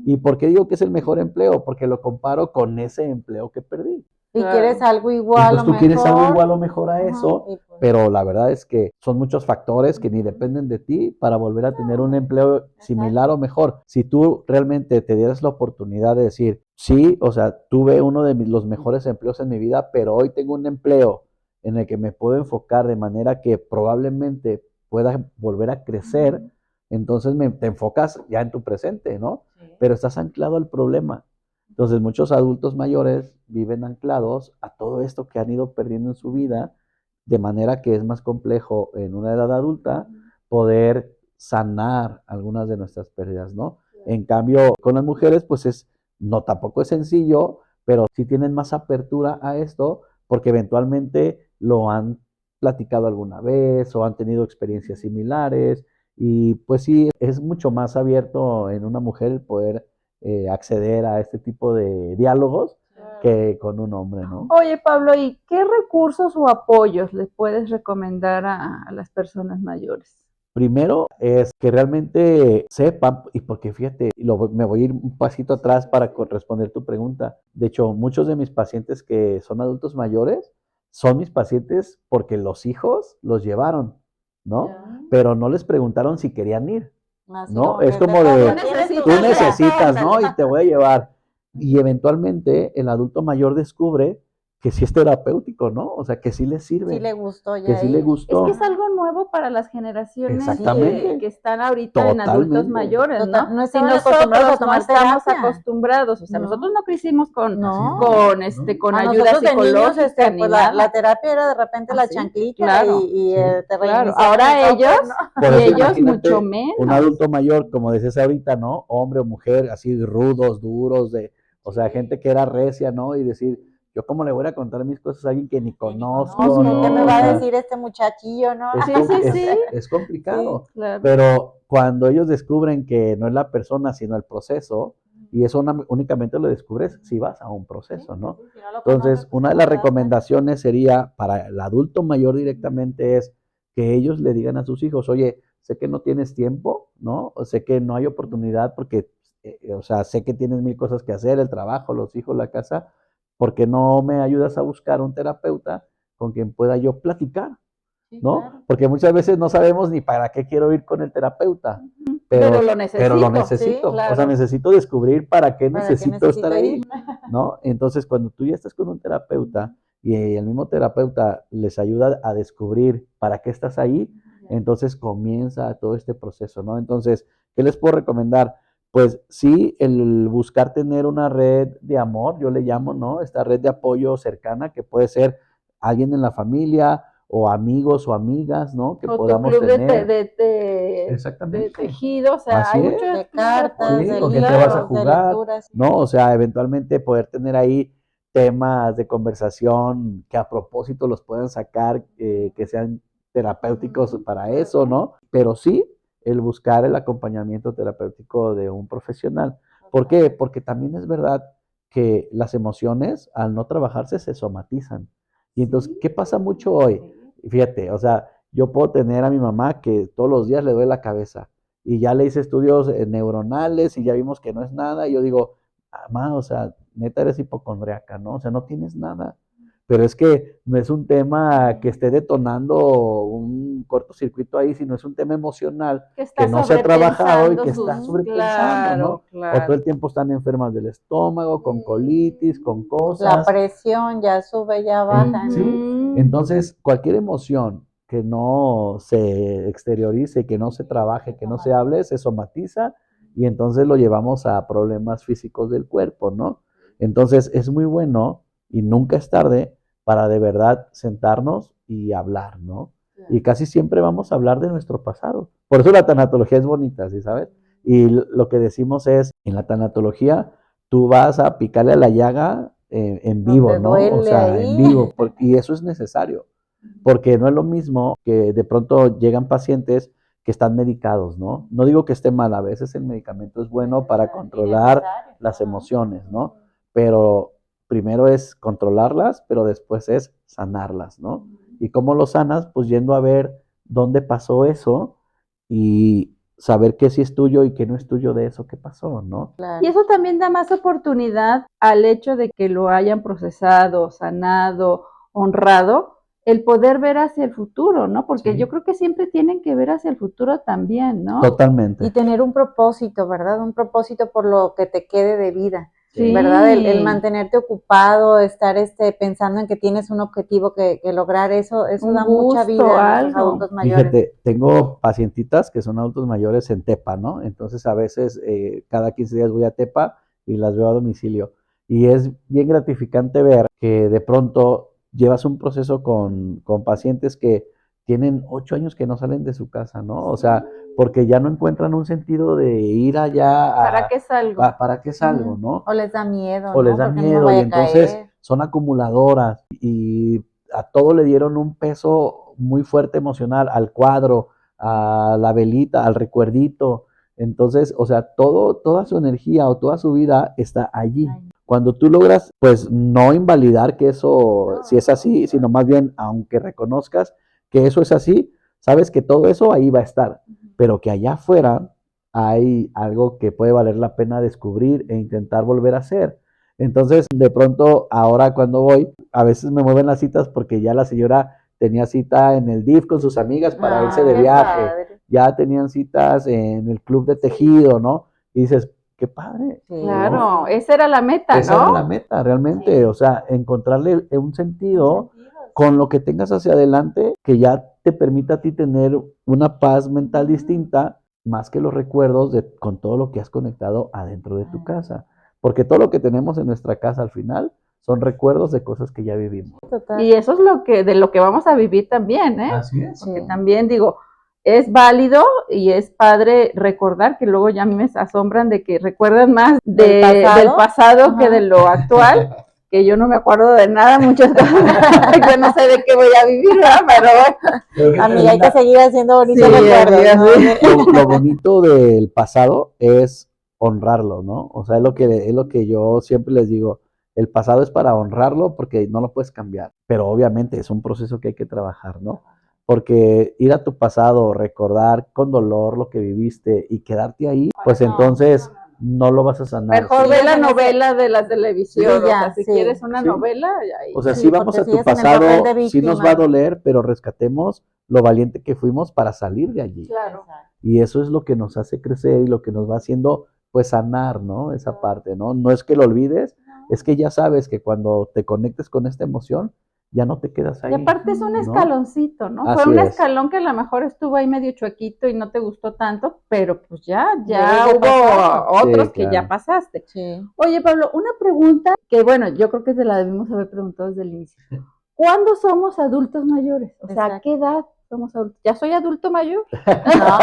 ¿Y por qué digo que es el mejor empleo? Porque lo comparo con ese empleo que perdí. Y Claro. quieres algo igual Entonces o tú quieres algo mejor. igual o mejor a Ajá, eso, y pues, pero la verdad es que son muchos factores que ni dependen de ti para volver a tener un empleo similar o mejor. Si tú realmente te dieras la oportunidad de decir, sí, o sea, tuve uno de los mejores empleos en mi vida, pero hoy tengo un empleo en el que me puedo enfocar de manera que probablemente pueda volver a crecer, entonces te enfocas ya en tu presente, ¿no? Pero estás anclado al problema. Entonces muchos adultos mayores viven anclados a todo esto que han ido perdiendo en su vida, de manera que es más complejo en una edad adulta poder sanar algunas de nuestras pérdidas, ¿no? En cambio, con las mujeres, pues no tampoco es sencillo, pero sí tienen más apertura a esto porque eventualmente lo han platicado alguna vez o han tenido experiencias similares y pues sí, es mucho más abierto en una mujer el poder acceder a este tipo de diálogos que con un hombre, ¿no? Oye, Pablo, ¿y qué recursos o apoyos les puedes recomendar a las personas mayores? Primero es que realmente sepan, y porque fíjate, me voy a ir un pasito atrás para responder tu pregunta. De hecho, muchos de mis pacientes que son adultos mayores son mis pacientes porque los hijos los llevaron, ¿no? Pero no les preguntaron si querían ir, así ¿no? como Es que como te de, toca, tienes tu tú vida, necesitas, ¿no? ándale. Y te voy a llevar. Y eventualmente el adulto mayor descubre que sí es terapéutico, ¿no? O sea, que sí le Sí sirve, le gustó que ya sí le ir. Es gustó. que es algo nuevo para las generaciones Exactamente. que están ahorita en adultos Totalmente. mayores, Total, ¿no? no Si estaban nosotros acostumbrados a no tomar estamos terapia. acostumbrados, o sea, No. nosotros no crecimos con, No. con A ayuda nosotros de niños, psicológica ni pues nada. la terapia era de repente la ¿Sí? chanclita Claro, y sí, te claro. reiniciaban Ahora el software, ellos, ¿no? Por y eso ellos imagínate mucho un menos. adulto mayor, como decías ahorita, ¿no? Hombre o mujer, así rudos, duros, o sea, gente que era recia, ¿no? Y decir, yo cómo le voy a contar mis cosas a alguien que ni conozco, Ujú. ¿no? ¿Qué me O va a sea, decir este muchachillo, no? es, Sí, com- sí, es- sí. es complicado. Claro. Pero cuando ellos descubren que no es la persona, sino el proceso, y eso únicamente lo descubres si vas a un proceso, ¿no? Si no lo Entonces, conoces, pues, una de ¿cómo las te das cuenta? recomendaciones sería para el adulto mayor directamente es que ellos le digan a sus hijos, oye, sé que no tienes tiempo, ¿no? O sé que no hay oportunidad porque, o sea, sé que tienes mil cosas que hacer, el trabajo, los hijos, la casa, porque no me ayudas a buscar un terapeuta con quien pueda yo platicar, ¿no? Claro. Porque muchas veces no sabemos ni para qué quiero ir con el terapeuta, Pero lo pero necesito. lo necesito. Sí, O sea, claro. necesito descubrir para qué ¿Para qué necesito estar necesito ahí, ir? ¿no? Entonces, cuando tú ya estás con un terapeuta y el mismo terapeuta les ayuda a descubrir para qué estás ahí, Entonces comienza todo este proceso, ¿no? Entonces, ¿qué les puedo recomendar? Pues sí, el buscar tener una red de amor, yo le llamo, ¿no? Esta red de apoyo cercana, que puede ser alguien en la familia o amigos o amigas, ¿no? Que O tu podamos club de tener. de Exactamente. tejido, o sea, Así hay es. muchos De cartas, Sí, de con quién te vas a libros, de jugar, lecturas. ¿no? O sea, eventualmente poder tener ahí temas de conversación que a propósito los puedan sacar, que sean terapéuticos para eso, ¿no? Pero sí, el buscar el acompañamiento terapéutico de un profesional. ¿Por qué? Porque también es verdad que las emociones, al no trabajarse, se somatizan. Y entonces, ¿qué pasa mucho hoy? Fíjate, o sea, yo puedo tener a mi mamá que todos los días le duele la cabeza y ya le hice estudios neuronales y ya vimos que no es nada. Y yo digo, mamá, o sea, neta eres hipocondriaca, ¿no? O sea, no tienes nada. Pero es que no es un tema que esté detonando un cortocircuito ahí, sino es un tema emocional que que está no se ha trabajado y sobrepensando que está sus, sobrepensando, ¿no? claro, O todo claro. el tiempo están enfermas del estómago, con colitis, con La cosas. presión ya sube, ya baja, Sí, ¿no? entonces cualquier emoción que no se exteriorice, que no se trabaje, que no se hable, se somatiza y entonces lo llevamos a problemas físicos del cuerpo, ¿no? Entonces es muy bueno y nunca es tarde para de verdad sentarnos y hablar, ¿no? Y casi siempre vamos a hablar de nuestro pasado. Por eso la tanatología es bonita, ¿sí sabes? Y lo que decimos es, en la tanatología, tú vas a picarle a la llaga en vivo, Donde ¿no? O duele sea, en ahí. vivo, y eso es necesario, porque no es lo mismo que de pronto llegan pacientes que están medicados, ¿no? No digo que esté mal, a veces el medicamento es bueno para controlar las emociones, ¿no? Pero primero es controlarlas, pero después es sanarlas, ¿no? ¿Y cómo lo sanas? Pues yendo a ver dónde pasó eso y saber qué sí es tuyo y qué no es tuyo de eso que pasó, ¿no? Y Claro. eso también da más oportunidad al hecho de que lo hayan procesado, sanado, honrado, el poder ver hacia el futuro, ¿no? Porque Sí. yo creo que siempre tienen que ver hacia el futuro también, ¿no? Totalmente. Y tener un propósito, ¿verdad? Un propósito por lo que te quede de vida, Sí. ¿verdad? El mantenerte ocupado, estar pensando en que tienes un objetivo que lograr, eso Un da mucha gusto, vida a nuestros algo. adultos mayores. Fíjate, tengo pacientitas que son adultos mayores en Tepa, ¿no? Entonces a veces cada 15 días voy a Tepa y las veo a domicilio. Y es bien gratificante ver que de pronto llevas un proceso con pacientes que tienen 8 años que no salen de su casa, ¿no? O sea, porque ya no encuentran un sentido de ir allá ¿Para qué salgo? ¿para qué salgo, no? O les da miedo, O les ¿no? da Porque no me miedo y vaya a entonces caer. son acumuladoras y a todo le dieron un peso muy fuerte emocional, al cuadro, a la velita, al recuerdito. Entonces, o sea, toda su energía o toda su vida está allí. Cuando tú logras, pues, no invalidar que eso, si es así, sino más bien, aunque reconozcas que eso es así, sabes que todo eso ahí va a estar, pero que allá afuera hay algo que puede valer la pena descubrir e intentar volver a hacer. Entonces, de pronto, ahora cuando voy, a veces me mueven las citas porque ya la señora tenía cita en el DIF con sus amigas para irse de Qué viaje, padre. ya tenían citas en el club de tejido, ¿no? Y dices, qué padre, Sí, Claro, sí. esa era la meta, esa era la ¿no? meta realmente, Sí. o sea, encontrarle un sentido con lo que tengas hacia adelante que ya te permita a ti tener una paz mental distinta, más que los recuerdos con todo lo que has conectado adentro de tu casa. Porque todo lo que tenemos en nuestra casa al final son recuerdos de cosas que ya vivimos. Total. Y eso es de lo que vamos a vivir también, ¿eh? Así es. Porque Sí. también digo, es válido y es padre recordar que luego ya a mí me asombran de que recuerdan más ¿Del pasado? del pasado que Ajá. de lo actual, que yo no me acuerdo de nada, muchas cosas, yo no sé de qué voy a vivir, ¿verdad? Pero bueno. Amiga, hay que seguir haciendo bonitos Sí, recuerdos, amiga, ¿no? sí. Lo bonito del pasado es honrarlo, ¿no? O sea, es lo que yo siempre les digo. El pasado es para honrarlo porque no lo puedes cambiar, pero obviamente es un proceso que hay que trabajar, ¿no? Porque ir a tu pasado, recordar con dolor lo que viviste y quedarte ahí, pues entonces no lo vas a sanar. Mejor Sí, ve la en ese- novela de la televisión, Sí, o sea, ya, si sí. quieres una Sí. novela, ahí. O sea, Sí, sí vamos porque a tu sigues en el papel de pasado, sí nos víctima. va a doler, pero rescatemos lo valiente que fuimos para salir de allí. Claro. Y eso es lo que nos hace crecer y lo que nos va haciendo, pues, sanar, ¿no? Esa parte, ¿no? No es que lo olvides, es que ya sabes que cuando te conectes con esta emoción, ya no te quedas ahí. Y aparte es un ¿no? escaloncito, ¿no? Así Fue un es. escalón que a lo mejor estuvo ahí medio chuequito y no te gustó tanto, pero pues ya Debes de hubo pasarlo. otros Sí, que ya claro. pasaste. Sí. Oye, Pablo, una pregunta que, bueno, yo creo que te la debimos haber preguntado desde el inicio. ¿Cuándo somos adultos mayores? O sea, ¿a Exacto. qué edad somos adultos? ¿Ya soy adulto mayor? No.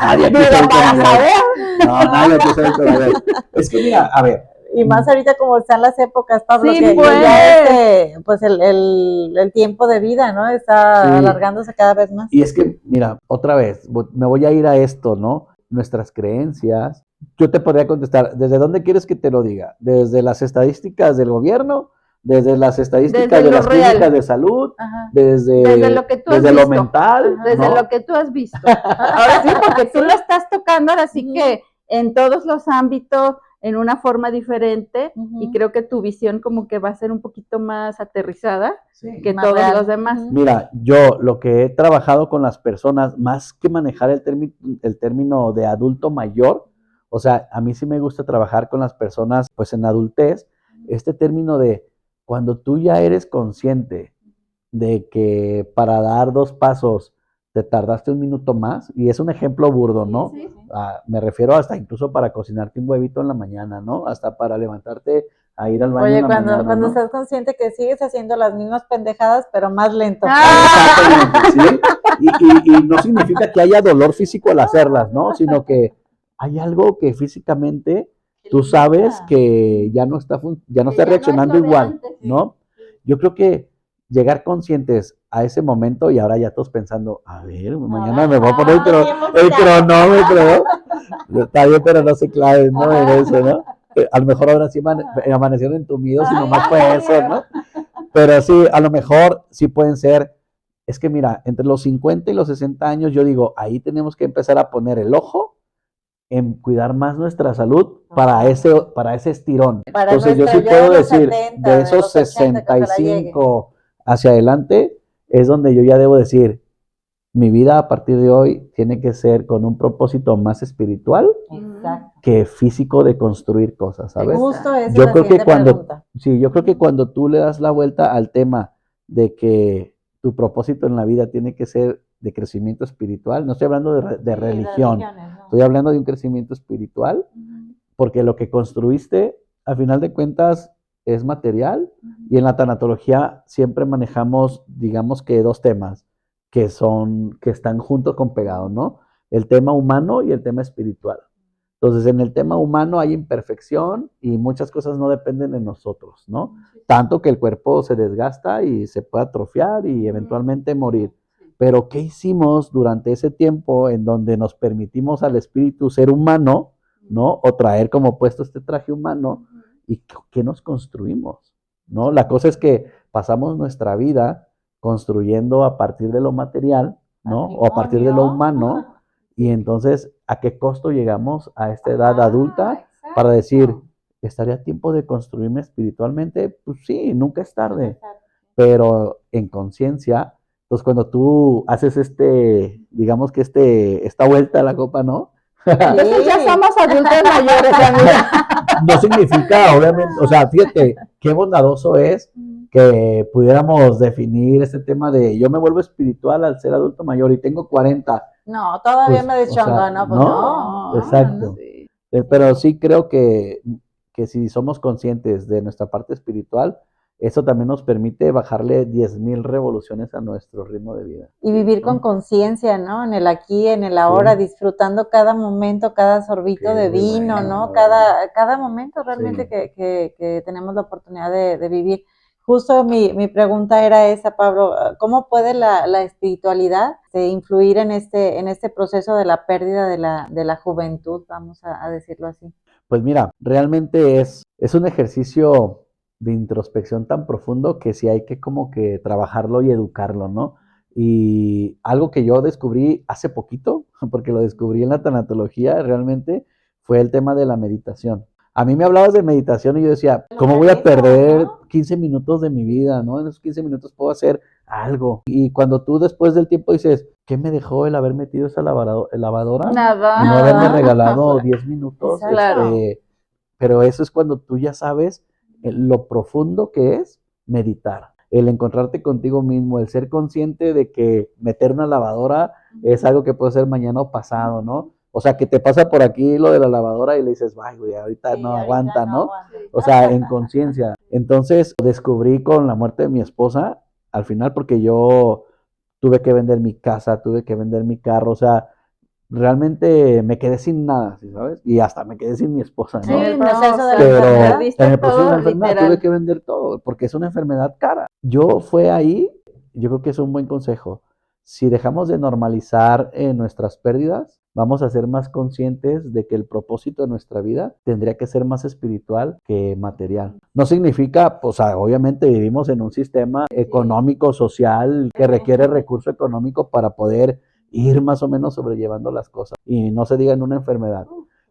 Nadie aquí Digo, sabe para todavía. saber. No, nadie aquí sabe todavía. Es que mira, a ver, Y más ahorita como están las épocas, Pablo, Sí, que pues. ya pues el tiempo de vida, ¿no? Está Sí. alargándose cada vez más. y es que, mira, otra vez, me voy a ir a esto, ¿no? Nuestras creencias. Yo te podría contestar, ¿desde dónde quieres que te lo diga? ¿Desde las estadísticas del gobierno? ¿Desde las estadísticas Desde de lo las real. clínicas de salud? Ajá. Desde lo que tú has desde lo visto. mental, Ajá. Desde ¿no? lo que tú has visto. Ahora sí, porque tú lo estás tocando, ahora sí Ujú. que en todos los ámbitos, en una forma diferente, Ujú. y creo que tu visión como que va a ser un poquito más aterrizada Sí. que Más todos real. los demás. Ujú. Mira, yo lo que he trabajado con las personas, más que manejar el término de adulto mayor, o sea, a mí sí me gusta trabajar con las personas pues en adultez, este término de cuando tú ya eres consciente de que para dar 2 pasos te tardaste 1 minuto más, y es un ejemplo burdo, ¿no? Sí. Me refiero hasta incluso para cocinarte un huevito en la mañana, ¿no? Hasta para levantarte a ir al baño Oye, en la mañana, cuando ¿no? estás consciente que sigues haciendo las mismas pendejadas, pero más lento. Exactamente, ¿sí? Y no significa que haya dolor físico al hacerlas, ¿no? Sino que hay algo que físicamente tú sabes que ya no está, ya no está reaccionando igual, ¿no? Yo creo que llegar conscientes a ese momento, y ahora ya todos pensando, a ver, mañana me voy a poner el cronómetro, ¿no? Está bien, pero no se claven, ¿no? En eso, ¿no? A lo mejor ahora sí amanecieron entumidos y nomás fue eso, ¿no? Pero sí, a lo mejor sí pueden ser, es que mira, entre los 50 y los 60 años, yo digo, ahí tenemos que empezar a poner el ojo en cuidar más nuestra salud para ese estirón. Para Entonces yo nuestra sí yo puedo de los decir, 70, de de esos los 80, que ojalá llegue. 65 hacia adelante, es donde yo ya debo decir, mi vida a partir de hoy tiene que ser con un propósito más espiritual Exacto. que físico de construir cosas, ¿sabes? Justo esa es Yo la creo que siguiente cuando, pregunta. sí, yo creo que cuando tú le das la vuelta al tema de que tu propósito en la vida tiene que ser de crecimiento espiritual, no estoy hablando de religión, ¿no? estoy hablando de un crecimiento espiritual, porque lo que construiste, a final de cuentas, es material, y en la tanatología siempre manejamos, digamos que 2 temas que están juntos con pegados, ¿no? El tema humano y el tema espiritual. Entonces, en el tema humano hay imperfección y muchas cosas no dependen de nosotros, ¿no? Tanto que el cuerpo se desgasta y se puede atrofiar y eventualmente morir. Pero, ¿qué hicimos durante ese tiempo en donde nos permitimos al espíritu ser humano, ¿no? O traer como puesto este traje humano, y qué nos construimos, ¿no? La cosa es que pasamos nuestra vida construyendo a partir de lo material, ¿no? O a partir de lo humano. Y entonces, ¿a qué costo llegamos a esta edad adulta para decir, ¿estaría a tiempo de construirme espiritualmente? Pues sí, nunca es tarde, pero en conciencia. Entonces, cuando tú haces digamos que esta vuelta a la copa, ¿no? Entonces ya somos adultos mayores, amiga. No significa, obviamente, o sea, fíjate, qué bondadoso es que pudiéramos definir este tema de yo me vuelvo espiritual al ser adulto mayor y tengo 40. No, todavía Pues, me o deschongo, sea, ¿no? Pues ¿no? no. Exacto. Sí. Pero sí creo que si somos conscientes de nuestra parte espiritual, eso también nos permite bajarle 10,000 revoluciones a nuestro ritmo de vida. Y vivir con ¿no? conciencia, ¿no? En el aquí, en el ahora, Sí. disfrutando cada momento, cada sorbito Qué de muy vino, bueno, ¿no? muy Cada momento realmente Sí. que tenemos la oportunidad de vivir. Justo mi pregunta era esa, Pablo, ¿cómo puede la espiritualidad influir en este proceso de la pérdida de la juventud, vamos a decirlo así? Pues mira, realmente es un ejercicio de introspección tan profundo que sí hay que como que trabajarlo y educarlo, ¿no? Y algo que yo descubrí hace poquito, porque lo descubrí en la tanatología realmente, fue el tema de la meditación. A mí me hablabas de meditación y yo decía, ¿cómo voy a perder 15 minutos de mi vida, ¿no? En esos 15 minutos puedo hacer algo. Y cuando tú después del tiempo dices, ¿qué me dejó el haber metido esa lavadora? Nada. Y no haberme Nada. regalado 10 minutos. Exacto. Pero eso es cuando tú ya sabes lo profundo que es meditar. el encontrarte contigo mismo, el ser consciente de que meter una lavadora es algo que puede ser mañana o pasado, ¿no? O sea, que te pasa por aquí lo de la lavadora y le dices, ay, güey, ahorita no aguanta, ¿no? O sea, en conciencia. Entonces, descubrí con la muerte de mi esposa, al final, porque yo tuve que vender mi casa, tuve que vender mi carro, o sea, realmente me quedé sin nada, ¿sí sabes? Y hasta me quedé sin mi esposa, En ¿no? el proceso de la Pero enfermedad. perdiste en el proceso de la todo, enfermedad literal. tuve que vender todo, porque es una enfermedad cara. Yo fue ahí, yo creo que es un buen consejo. Si dejamos de normalizar nuestras pérdidas, vamos a ser más conscientes de que el propósito de nuestra vida tendría que ser más espiritual que material. No significa, pues obviamente vivimos en un sistema económico, social, que requiere recurso económico para poder ir más o menos sobrellevando las cosas. Y no se diga en una enfermedad.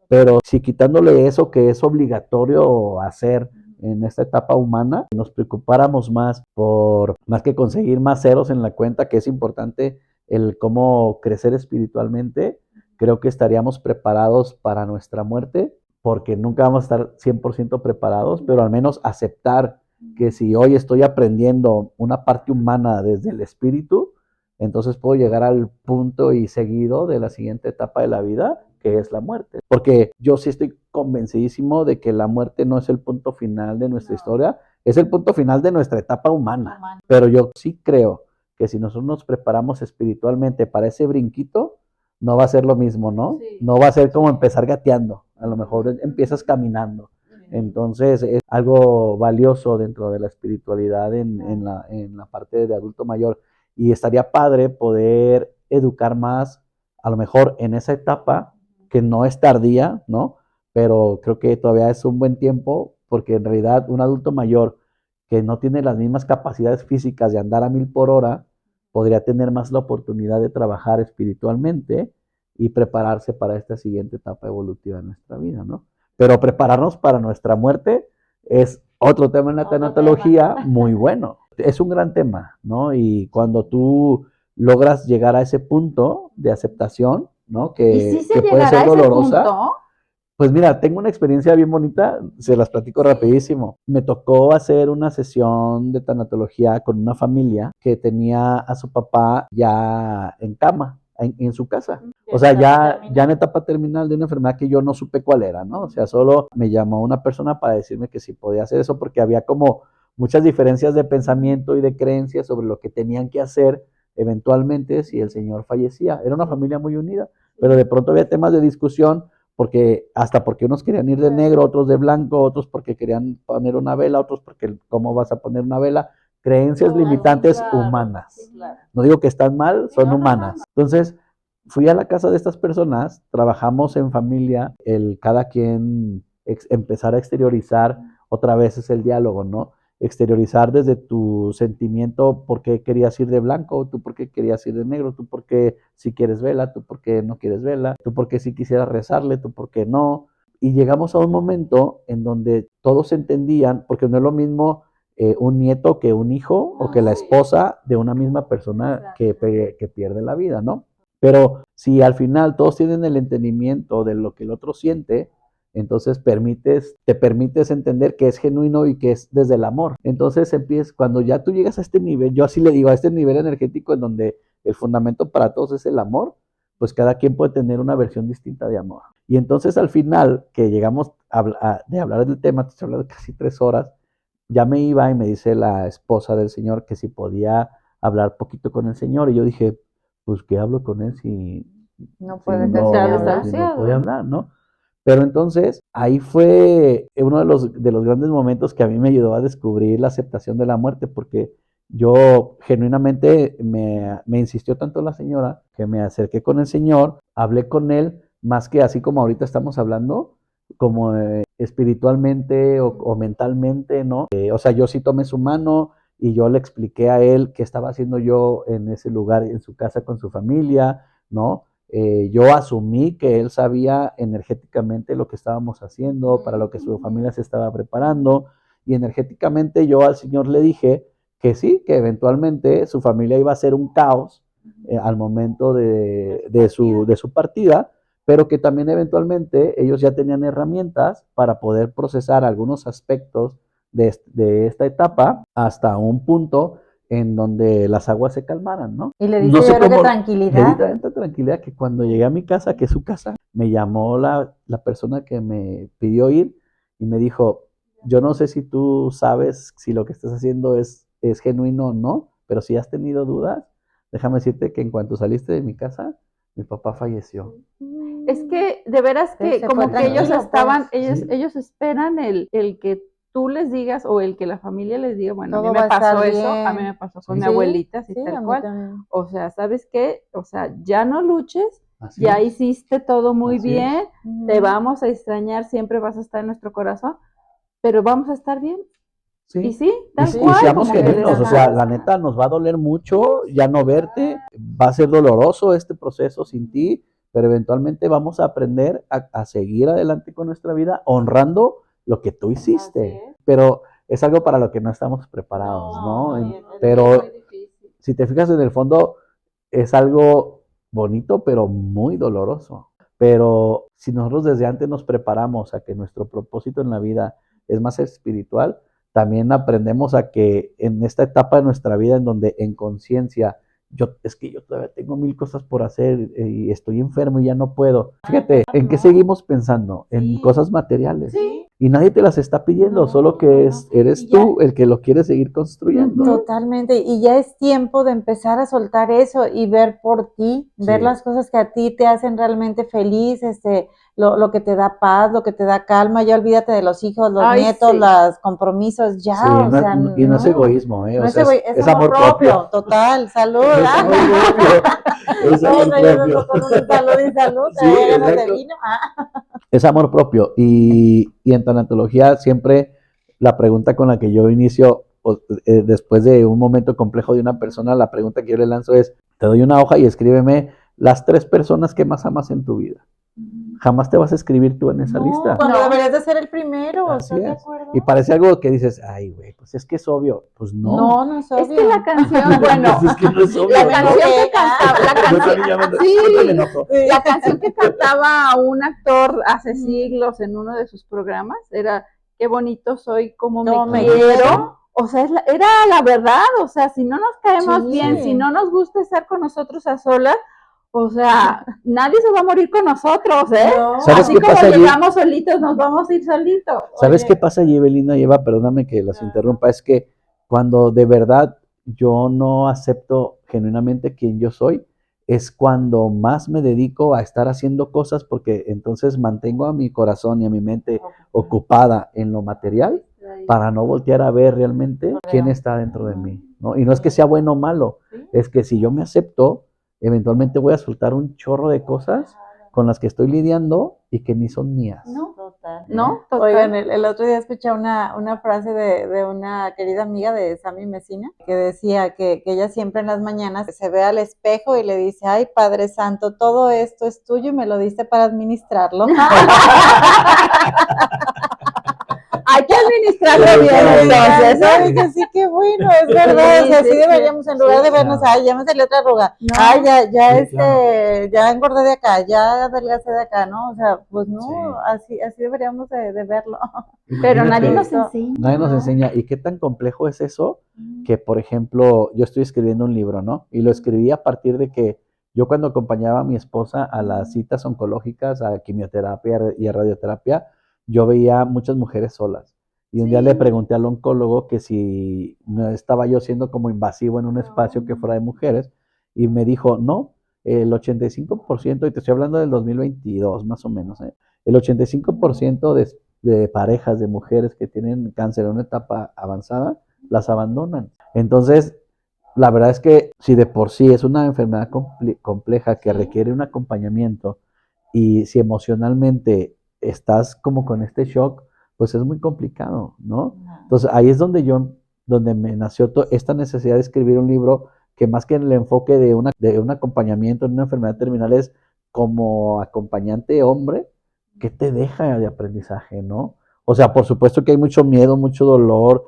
Pero si quitándole eso que es obligatorio hacer en esta etapa humana, nos preocupáramos más por, más que conseguir más ceros en la cuenta, que es importante el cómo crecer espiritualmente, creo que estaríamos preparados para nuestra muerte, porque nunca vamos a estar 100% preparados, pero al menos aceptar que si hoy estoy aprendiendo una parte humana desde el espíritu, entonces puedo llegar al punto y seguido de la siguiente etapa de la vida, que es la muerte. Porque yo sí estoy convencidísimo de que la muerte no es el punto final de nuestra historia, es el punto final de nuestra etapa humana. Pero yo sí creo que si nosotros nos preparamos espiritualmente para ese brinquito, no va a ser lo mismo, ¿no? Sí. No va a ser como empezar gateando, a lo mejor empiezas caminando. Entonces es algo valioso dentro de la espiritualidad en la parte de adulto mayor. Y estaría padre poder educar más, a lo mejor en esa etapa, que no es tardía, ¿no? Pero creo que todavía es un buen tiempo, porque en realidad un adulto mayor que no tiene las mismas capacidades físicas de andar a 1000 por hora, podría tener más la oportunidad de trabajar espiritualmente y prepararse para esta siguiente etapa evolutiva de nuestra vida, ¿no? Pero prepararnos para nuestra muerte es otro tema en la tanatología muy bueno. Es un gran tema, ¿no? Y cuando tú logras llegar a ese punto de aceptación, ¿no? ¿Y si se que puede llegará ser a ese dolorosa. punto? Pues mira, tengo una experiencia bien bonita, se las platico rapidísimo. Me tocó hacer una sesión de tanatología con una familia que tenía a su papá ya en cama, en su casa. O sea, ya en etapa terminal de una enfermedad que yo no supe cuál era, ¿no? O sea, solo me llamó una persona para decirme que sí podía hacer eso porque había como muchas diferencias de pensamiento y de creencias sobre lo que tenían que hacer eventualmente si el señor fallecía. Era una familia muy unida, pero de pronto había temas de discusión porque unos querían ir de negro, otros de blanco, otros porque querían poner una vela, otros porque cómo vas a poner una vela, creencias limitantes humanas. No digo que están mal, son humanas. Entonces, fui a la casa de estas personas, trabajamos en familia, cada quien empezar a exteriorizar, otra vez es el diálogo, ¿no? Exteriorizar desde tu sentimiento por qué querías ir de blanco, tú por qué querías ir de negro, tú por qué si quieres vela, tú por qué no quieres vela, tú por qué si quisieras rezarle, tú por qué no. Y llegamos a un momento en donde todos entendían, porque no es lo mismo un nieto que un hijo o que la esposa de una misma persona que pierde la vida, ¿no? Pero si al final todos tienen el entendimiento de lo que el otro siente, entonces te permites entender que es genuino y que es desde el amor. Entonces cuando ya tú llegas a este nivel, yo así le digo, a este nivel energético en donde el fundamento para todos es el amor, pues cada quien puede tener una versión distinta de amor. Y entonces al final, que llegamos de hablar del tema, te estoy hablando de casi 3 horas, ya me iba y me dice la esposa del señor que si podía hablar poquito con el señor. Y yo dije, pues ¿qué hablo con él si No si puede no, hablar. si no puede hablar, ¿no? Pero entonces ahí fue uno de los grandes momentos que a mí me ayudó a descubrir la aceptación de la muerte, porque yo genuinamente me insistió tanto la señora que me acerqué con el señor, hablé con él, más que así como ahorita estamos hablando, como espiritualmente o mentalmente, ¿no? O sea, yo sí tomé su mano y yo le expliqué a él qué estaba haciendo yo en ese lugar, en su casa con su familia, ¿no? Yo asumí que él sabía energéticamente lo que estábamos haciendo, para lo que su familia se estaba preparando, y energéticamente yo al Señor le dije que sí, que eventualmente su familia iba a ser un caos al momento de su partida, pero que también eventualmente ellos ya tenían herramientas para poder procesar algunos aspectos de esta etapa hasta un punto en donde las aguas se calmaran, ¿no? Y le No dice, sé yo creo que cómo, le di tranquilidad. tanta tranquilidad que cuando llegué a mi casa, que es su casa, me llamó la persona que me pidió ir y me dijo, yo no sé si tú sabes si lo que estás haciendo es genuino o no, pero si has tenido dudas, déjame decirte que en cuanto saliste de mi casa, mi papá falleció. Es que de veras Sí, que se como fue que ellos tranquilo, estaban, pues. Sí. ellos esperan el que tú les digas o el que la familia les diga, bueno, a mí Todo me va a estar pasó eso, a mí bien. me pasó con Sí. mi abuelita, así Sí, tal a mí cual. también. O sea, ¿sabes qué? O sea, ya no luches, Así ya es. hiciste todo muy Así bien, Ujú. te vamos a extrañar, siempre vas a estar en nuestro corazón, pero vamos a estar bien. Sí. Y sí, tal Y cual. seamos como que genuinos, o les sea, pasa. la neta nos va a doler mucho ya no verte, va a ser doloroso este proceso sin ti, pero eventualmente vamos a aprender a seguir adelante con nuestra vida honrando lo que tú hiciste, pero es algo para lo que no estamos preparados, ¿no? Pero si te fijas en el fondo, es algo bonito, pero muy doloroso. Pero si nosotros desde antes nos preparamos a que nuestro propósito en la vida es más espiritual, también aprendemos a que en esta etapa de nuestra vida en donde en conciencia es que yo todavía tengo mil cosas por hacer y estoy enfermo y ya no puedo. Fíjate, ¿en qué seguimos pensando? En cosas materiales. Sí. Y nadie te las está pidiendo, solo que eres tú el que lo quiere seguir construyendo. Totalmente, y ya es tiempo de empezar a soltar eso y ver por ti, ver Sí. las cosas que a ti te hacen realmente feliz, lo que te da paz, lo que te da calma, ya olvídate de los hijos, los Ay, nietos, sí. los compromisos, ya, Sí, o sea, y no es egoísmo, no o es sea, es amor propio, total, salud, Es amor propio, es amor propio. salud y salud, Sí, traía ganas de exacto. vino, Es amor propio. Y en tanatología siempre la pregunta con la que yo inicio, después de un momento complejo de una persona, la pregunta que yo le lanzo es, te doy una hoja y escríbeme las 3 personas que más amas en tu vida. Jamás te vas a escribir tú en esa lista. cuando No. deberías de ser el primero, Así ¿estás de es. acuerdo? Y parece algo que dices, ay, güey, pues es que es obvio. Pues no. No, no es obvio. Es que la canción, bueno, Pues es que no es obvio. la ¿no? canción que cantaba, Yo la canción, también ya me- sí, yo también enojo. la canción que cantaba un actor hace siglos en uno de sus programas era Qué bonito soy, cómo me quiero. O sea, era la verdad, o sea, si no nos caemos Sí. bien, si no nos gusta estar con nosotros a solas, o sea, nadie se va a morir con nosotros, ¿eh? No. ¿Sabes Así qué como pasa allí? llegamos solitos, nos vamos a ir solitos. ¿Sabes qué pasa allí, Evelina y Eva? Perdóname que las interrumpa. Es que cuando de verdad yo no acepto genuinamente quién yo soy, es cuando más me dedico a estar haciendo cosas porque entonces mantengo a mi corazón y a mi mente ocupada en lo material para no voltear a ver realmente quién está dentro de mí, ¿no? Y no es que sea bueno o malo, es que si yo me acepto, eventualmente voy a soltar un chorro de cosas con las que estoy lidiando y que ni son mías. Total. ¿No? Total. Oigan, el otro día escuché una frase de una querida amiga de Sammy Mesina que decía que ella siempre en las mañanas se ve al espejo y le dice, ay, Padre Santo, todo esto es tuyo y me lo diste para administrarlo. Hay que administrarlo bien, entonces. ¿Sabes? Que sí, qué bueno, es verdad. O sea, sí deberíamos, en lugar de vernos, ay, ya me salió otra arruga. No. Ay, ya, Sí, claro. ya engordé de acá, ya adelgacé de acá, ¿no? O sea, pues no, Sí. así deberíamos de verlo. Pero Imagínate, nadie nos enseña. nadie nos enseña. ¿Y qué tan complejo es eso? Que, por ejemplo, yo estoy escribiendo un libro, ¿no? Y lo escribí a partir de que yo cuando acompañaba a mi esposa a las citas oncológicas, a quimioterapia y a radioterapia, yo veía muchas mujeres solas. Y un día le pregunté al oncólogo que si no estaba yo siendo como invasivo en un espacio que fuera de mujeres, y me dijo, no, el 85%, y te estoy hablando del 2022 más o menos, el 85% de parejas de mujeres que tienen cáncer en una etapa avanzada, las abandonan. Entonces, la verdad es que si de por sí es una enfermedad compleja que requiere un acompañamiento y si emocionalmente estás como con este shock, pues es muy complicado, ¿no? Entonces ahí es donde me nació esta necesidad de escribir un libro que más que el enfoque de un acompañamiento en una enfermedad terminal es como acompañante hombre, ¿qué te deja de aprendizaje, no? O sea, por supuesto que hay mucho miedo, mucho dolor,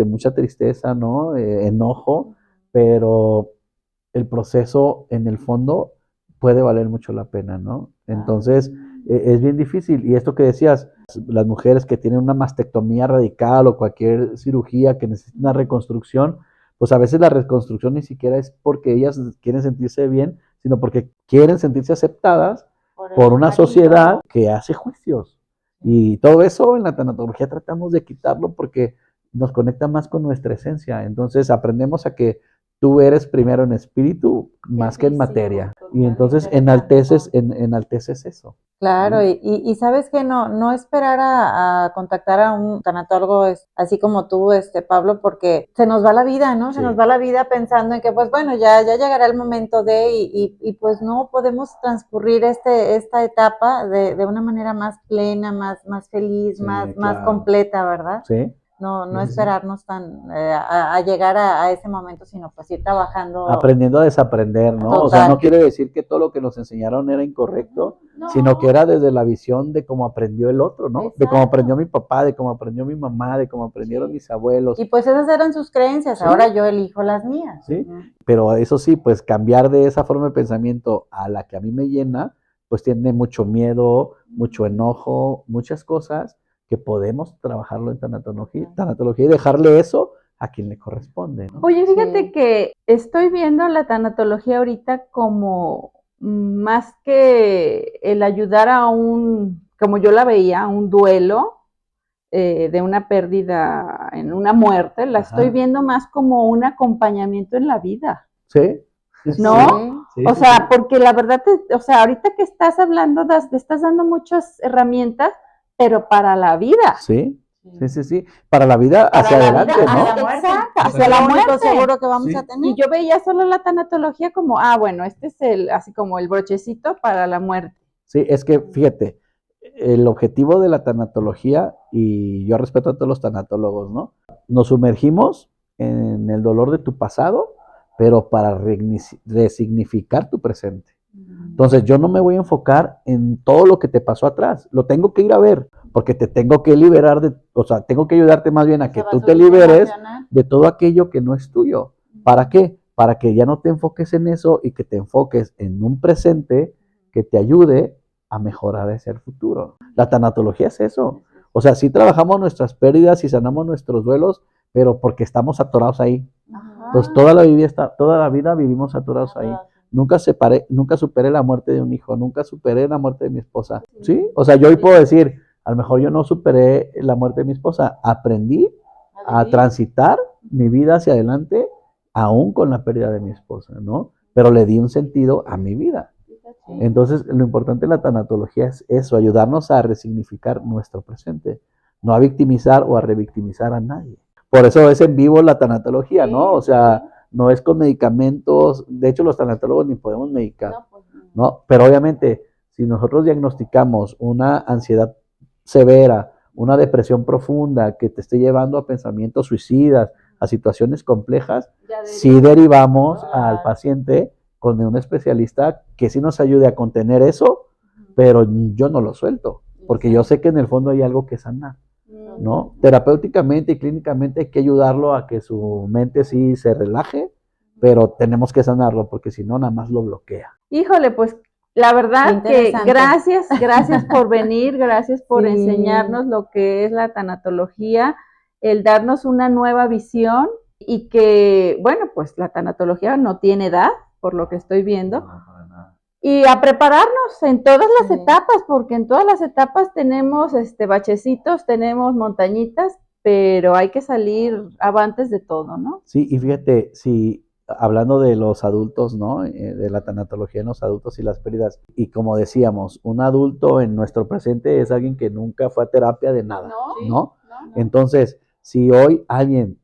mucha tristeza, ¿no? Enojo, pero el proceso en el fondo puede valer mucho la pena, ¿no? Entonces, Es bien difícil. Y esto que decías, las mujeres que tienen una mastectomía radical o cualquier cirugía que necesita una reconstrucción, pues a veces la reconstrucción ni siquiera es porque ellas quieren sentirse bien, sino porque quieren sentirse aceptadas por una sociedad que hace juicios. Y todo eso en la tanatología tratamos de quitarlo porque nos conecta más con nuestra esencia. Entonces aprendemos a que tú eres primero en espíritu más que en materia. Y entonces enalteces eso. Claro, y sabes que no esperar a contactar a un tanatólogo así como tú, Pablo, porque se nos va la vida, ¿no? Se Sí. nos va la vida pensando en que, pues bueno, ya llegará el momento y pues no podemos transcurrir esta etapa de una manera más plena, más feliz, Sí, más claro. completa, ¿verdad? Sí. No Sí, sí, sí. esperarnos a llegar a ese momento, sino pues ir trabajando. Aprendiendo a desaprender, ¿no? O sea, Total. no quiere decir que todo lo que nos enseñaron era incorrecto, sino que era desde la visión de cómo aprendió el otro, ¿no? De cómo aprendió mi papá, de cómo aprendió mi mamá, de cómo aprendieron mis abuelos. Y pues esas eran sus creencias, Sí. ahora yo elijo las mías. Sí, pero eso sí, pues cambiar de esa forma de pensamiento a la que a mí me llena, pues tiene mucho miedo, mucho enojo, muchas cosas que podemos trabajarlo en tanatología y dejarle eso a quien le corresponde, ¿no? Oye, fíjate Sí. que estoy viendo la tanatología ahorita como más que el ayudar a como yo la veía, a un duelo de una pérdida, en una muerte, la Ajá. estoy viendo más como un acompañamiento en la vida, Sí, ¿no? sí, O sí, sea, sí. porque la verdad, o sea, ahorita que estás hablando, te estás dando muchas herramientas, pero para la vida. Sí, sí, sí, sí. Para la vida hacia Para la adelante, vida, ¿no? hacia la muerte. exacto, Es hacia la lo único muerte. seguro que vamos Sí. a tener. Y yo veía solo la tanatología como, bueno, este es así como el brochecito para la muerte. Sí, es que fíjate, el objetivo de la tanatología, y yo respeto a todos los tanatólogos, ¿no? Nos sumergimos en el dolor de tu pasado, pero para resignificar tu presente. Entonces yo no me voy a enfocar en todo lo que te pasó atrás, lo tengo que ir a ver, porque te tengo que liberar o sea, tengo que ayudarte más bien a que tú te liberes de todo aquello que no es tuyo. ¿Para qué? Para que ya no te enfoques en eso y que te enfoques en un presente que te ayude a mejorar ese futuro. La tanatología es eso. O sea, sí trabajamos nuestras pérdidas y sanamos nuestros duelos, pero porque estamos atorados ahí. Entonces toda la vida vivimos atorados ahí. Nunca superé la muerte de un hijo, nunca superé la muerte de mi esposa. ¿Sí? O sea, yo hoy puedo decir, a lo mejor yo no superé la muerte de mi esposa, aprendí a transitar mi vida hacia adelante, aún con la pérdida de mi esposa, ¿no? Pero le di un sentido a mi vida. Entonces, lo importante de la tanatología es eso, ayudarnos a resignificar nuestro presente, no a victimizar o a revictimizar a nadie. Por eso es en vivo la tanatología, ¿no? O sea, no es con medicamentos, de hecho los tanatólogos ni podemos medicar, ¿no? Pero obviamente, si nosotros diagnosticamos una ansiedad severa, una depresión profunda que te esté llevando a pensamientos suicidas, a situaciones complejas, sí derivamos al paciente con un especialista que sí nos ayude a contener eso, pero yo no lo suelto, porque yo sé que en el fondo hay algo que sanar, ¿no? Terapéuticamente y clínicamente hay que ayudarlo a que su mente sí se relaje, pero tenemos que sanarlo, porque si no, nada más lo bloquea. Híjole, pues la verdad que gracias por venir, gracias por enseñarnos lo que es la tanatología, el darnos una nueva visión y que, bueno, pues la tanatología no tiene edad, por lo que estoy viendo. Y a prepararnos en todas las etapas, porque en todas las etapas tenemos bachecitos, tenemos montañitas, pero hay que salir avantes de todo, ¿no? Sí, y fíjate, si hablando de los adultos, ¿no? De la tanatología en los adultos y las pérdidas, y como decíamos, un adulto en nuestro presente es alguien que nunca fue a terapia de nada, ¿no? Entonces, si hoy alguien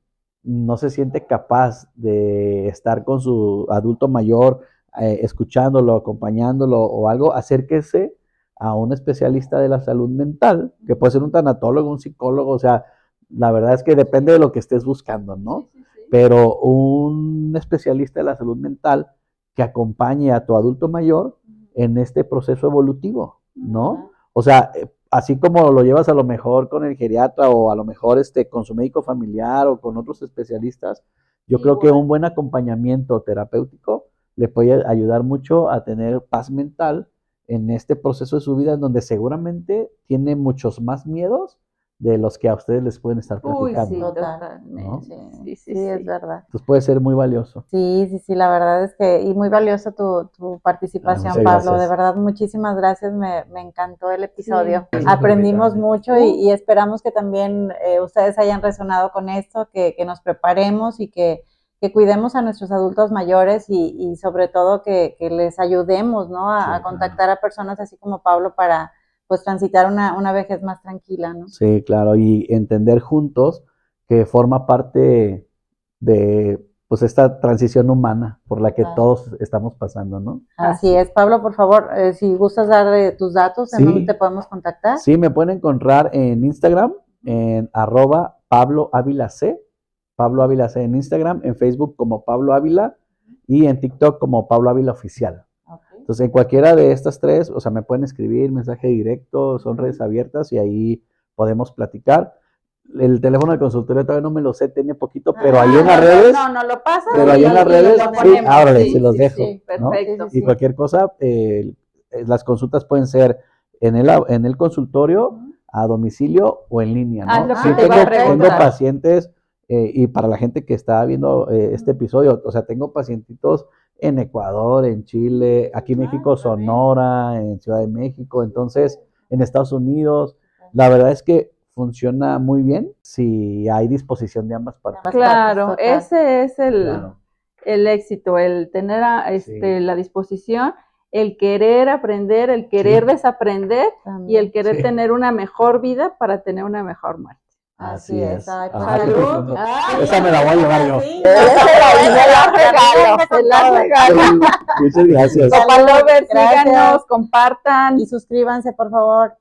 no se siente capaz de estar con su adulto mayor, escuchándolo, acompañándolo o algo, acérquese a un especialista de la salud mental, que puede ser un tanatólogo, un psicólogo, o sea, la verdad es que depende de lo que estés buscando, ¿no? Pero un especialista de la salud mental que acompañe a tu adulto mayor en este proceso evolutivo, ¿no? O sea, así como lo llevas a lo mejor con el geriatra o a lo mejor con su médico familiar o con otros especialistas, yo creo que un buen acompañamiento terapéutico le puede ayudar mucho a tener paz mental en este proceso de su vida en donde seguramente tiene muchos más miedos de los que a ustedes les pueden estar Uy, platicando. sí, Totalmente. ¿no? Sí, es verdad. Entonces puede ser muy valioso. Sí, la verdad es que, y muy valiosa tu participación, muchas Pablo, gracias. de verdad, muchísimas gracias, me encantó el episodio. Gracias por Aprendimos invitarme. mucho y esperamos que también ustedes hayan resonado con esto, que nos preparemos y que cuidemos a nuestros adultos mayores y sobre todo que les ayudemos, ¿no? A contactar a personas así como Pablo para pues transitar una vejez más tranquila, ¿no? Sí, claro, y entender juntos que forma parte de pues esta transición humana por la que todos estamos pasando, ¿no? Así es, Pablo, por favor, si gustas dar tus datos, ¿en dónde te podemos contactar? Sí, me pueden encontrar en Instagram, en @PabloAvilaC, Pablo Ávila C en Instagram, en Facebook como Pablo Ávila y en TikTok como Pablo Ávila Oficial. Entonces, en cualquiera de estas tres, o sea, me pueden escribir mensaje directo, son redes abiertas y ahí podemos platicar. El teléfono de consultorio todavía no me lo sé, tiene poquito, pero ahí en las redes. No lo pasas. Pero ahí en las redes, sí, árale, sí, se los dejo. Sí, perfecto. ¿no? Y cualquier cosa, las consultas pueden ser en el consultorio, a domicilio o en línea, ¿no? Lo que Sí, te iba a tengo preguntar. pacientes, y para la gente que está viendo este episodio, o sea, tengo pacientitos en Ecuador, en Chile, aquí en México, Sonora, en Ciudad de México, entonces, en Estados Unidos. La verdad es que funciona muy bien si hay disposición de ambas partes. Claro, ese es Claro. el éxito, el tener Sí. la disposición, el querer aprender, el querer Sí. desaprender y el querer Sí. tener una mejor vida para tener una mejor muerte. Así es. Ay, pues, Ajá, qué salud. profundo. Ay, Esa me la voy a llevar yo. Sí, Se la regalo. Muchas gracias. Papá Lovers, Gracias. síganos, compartan. y suscríbanse, por favor.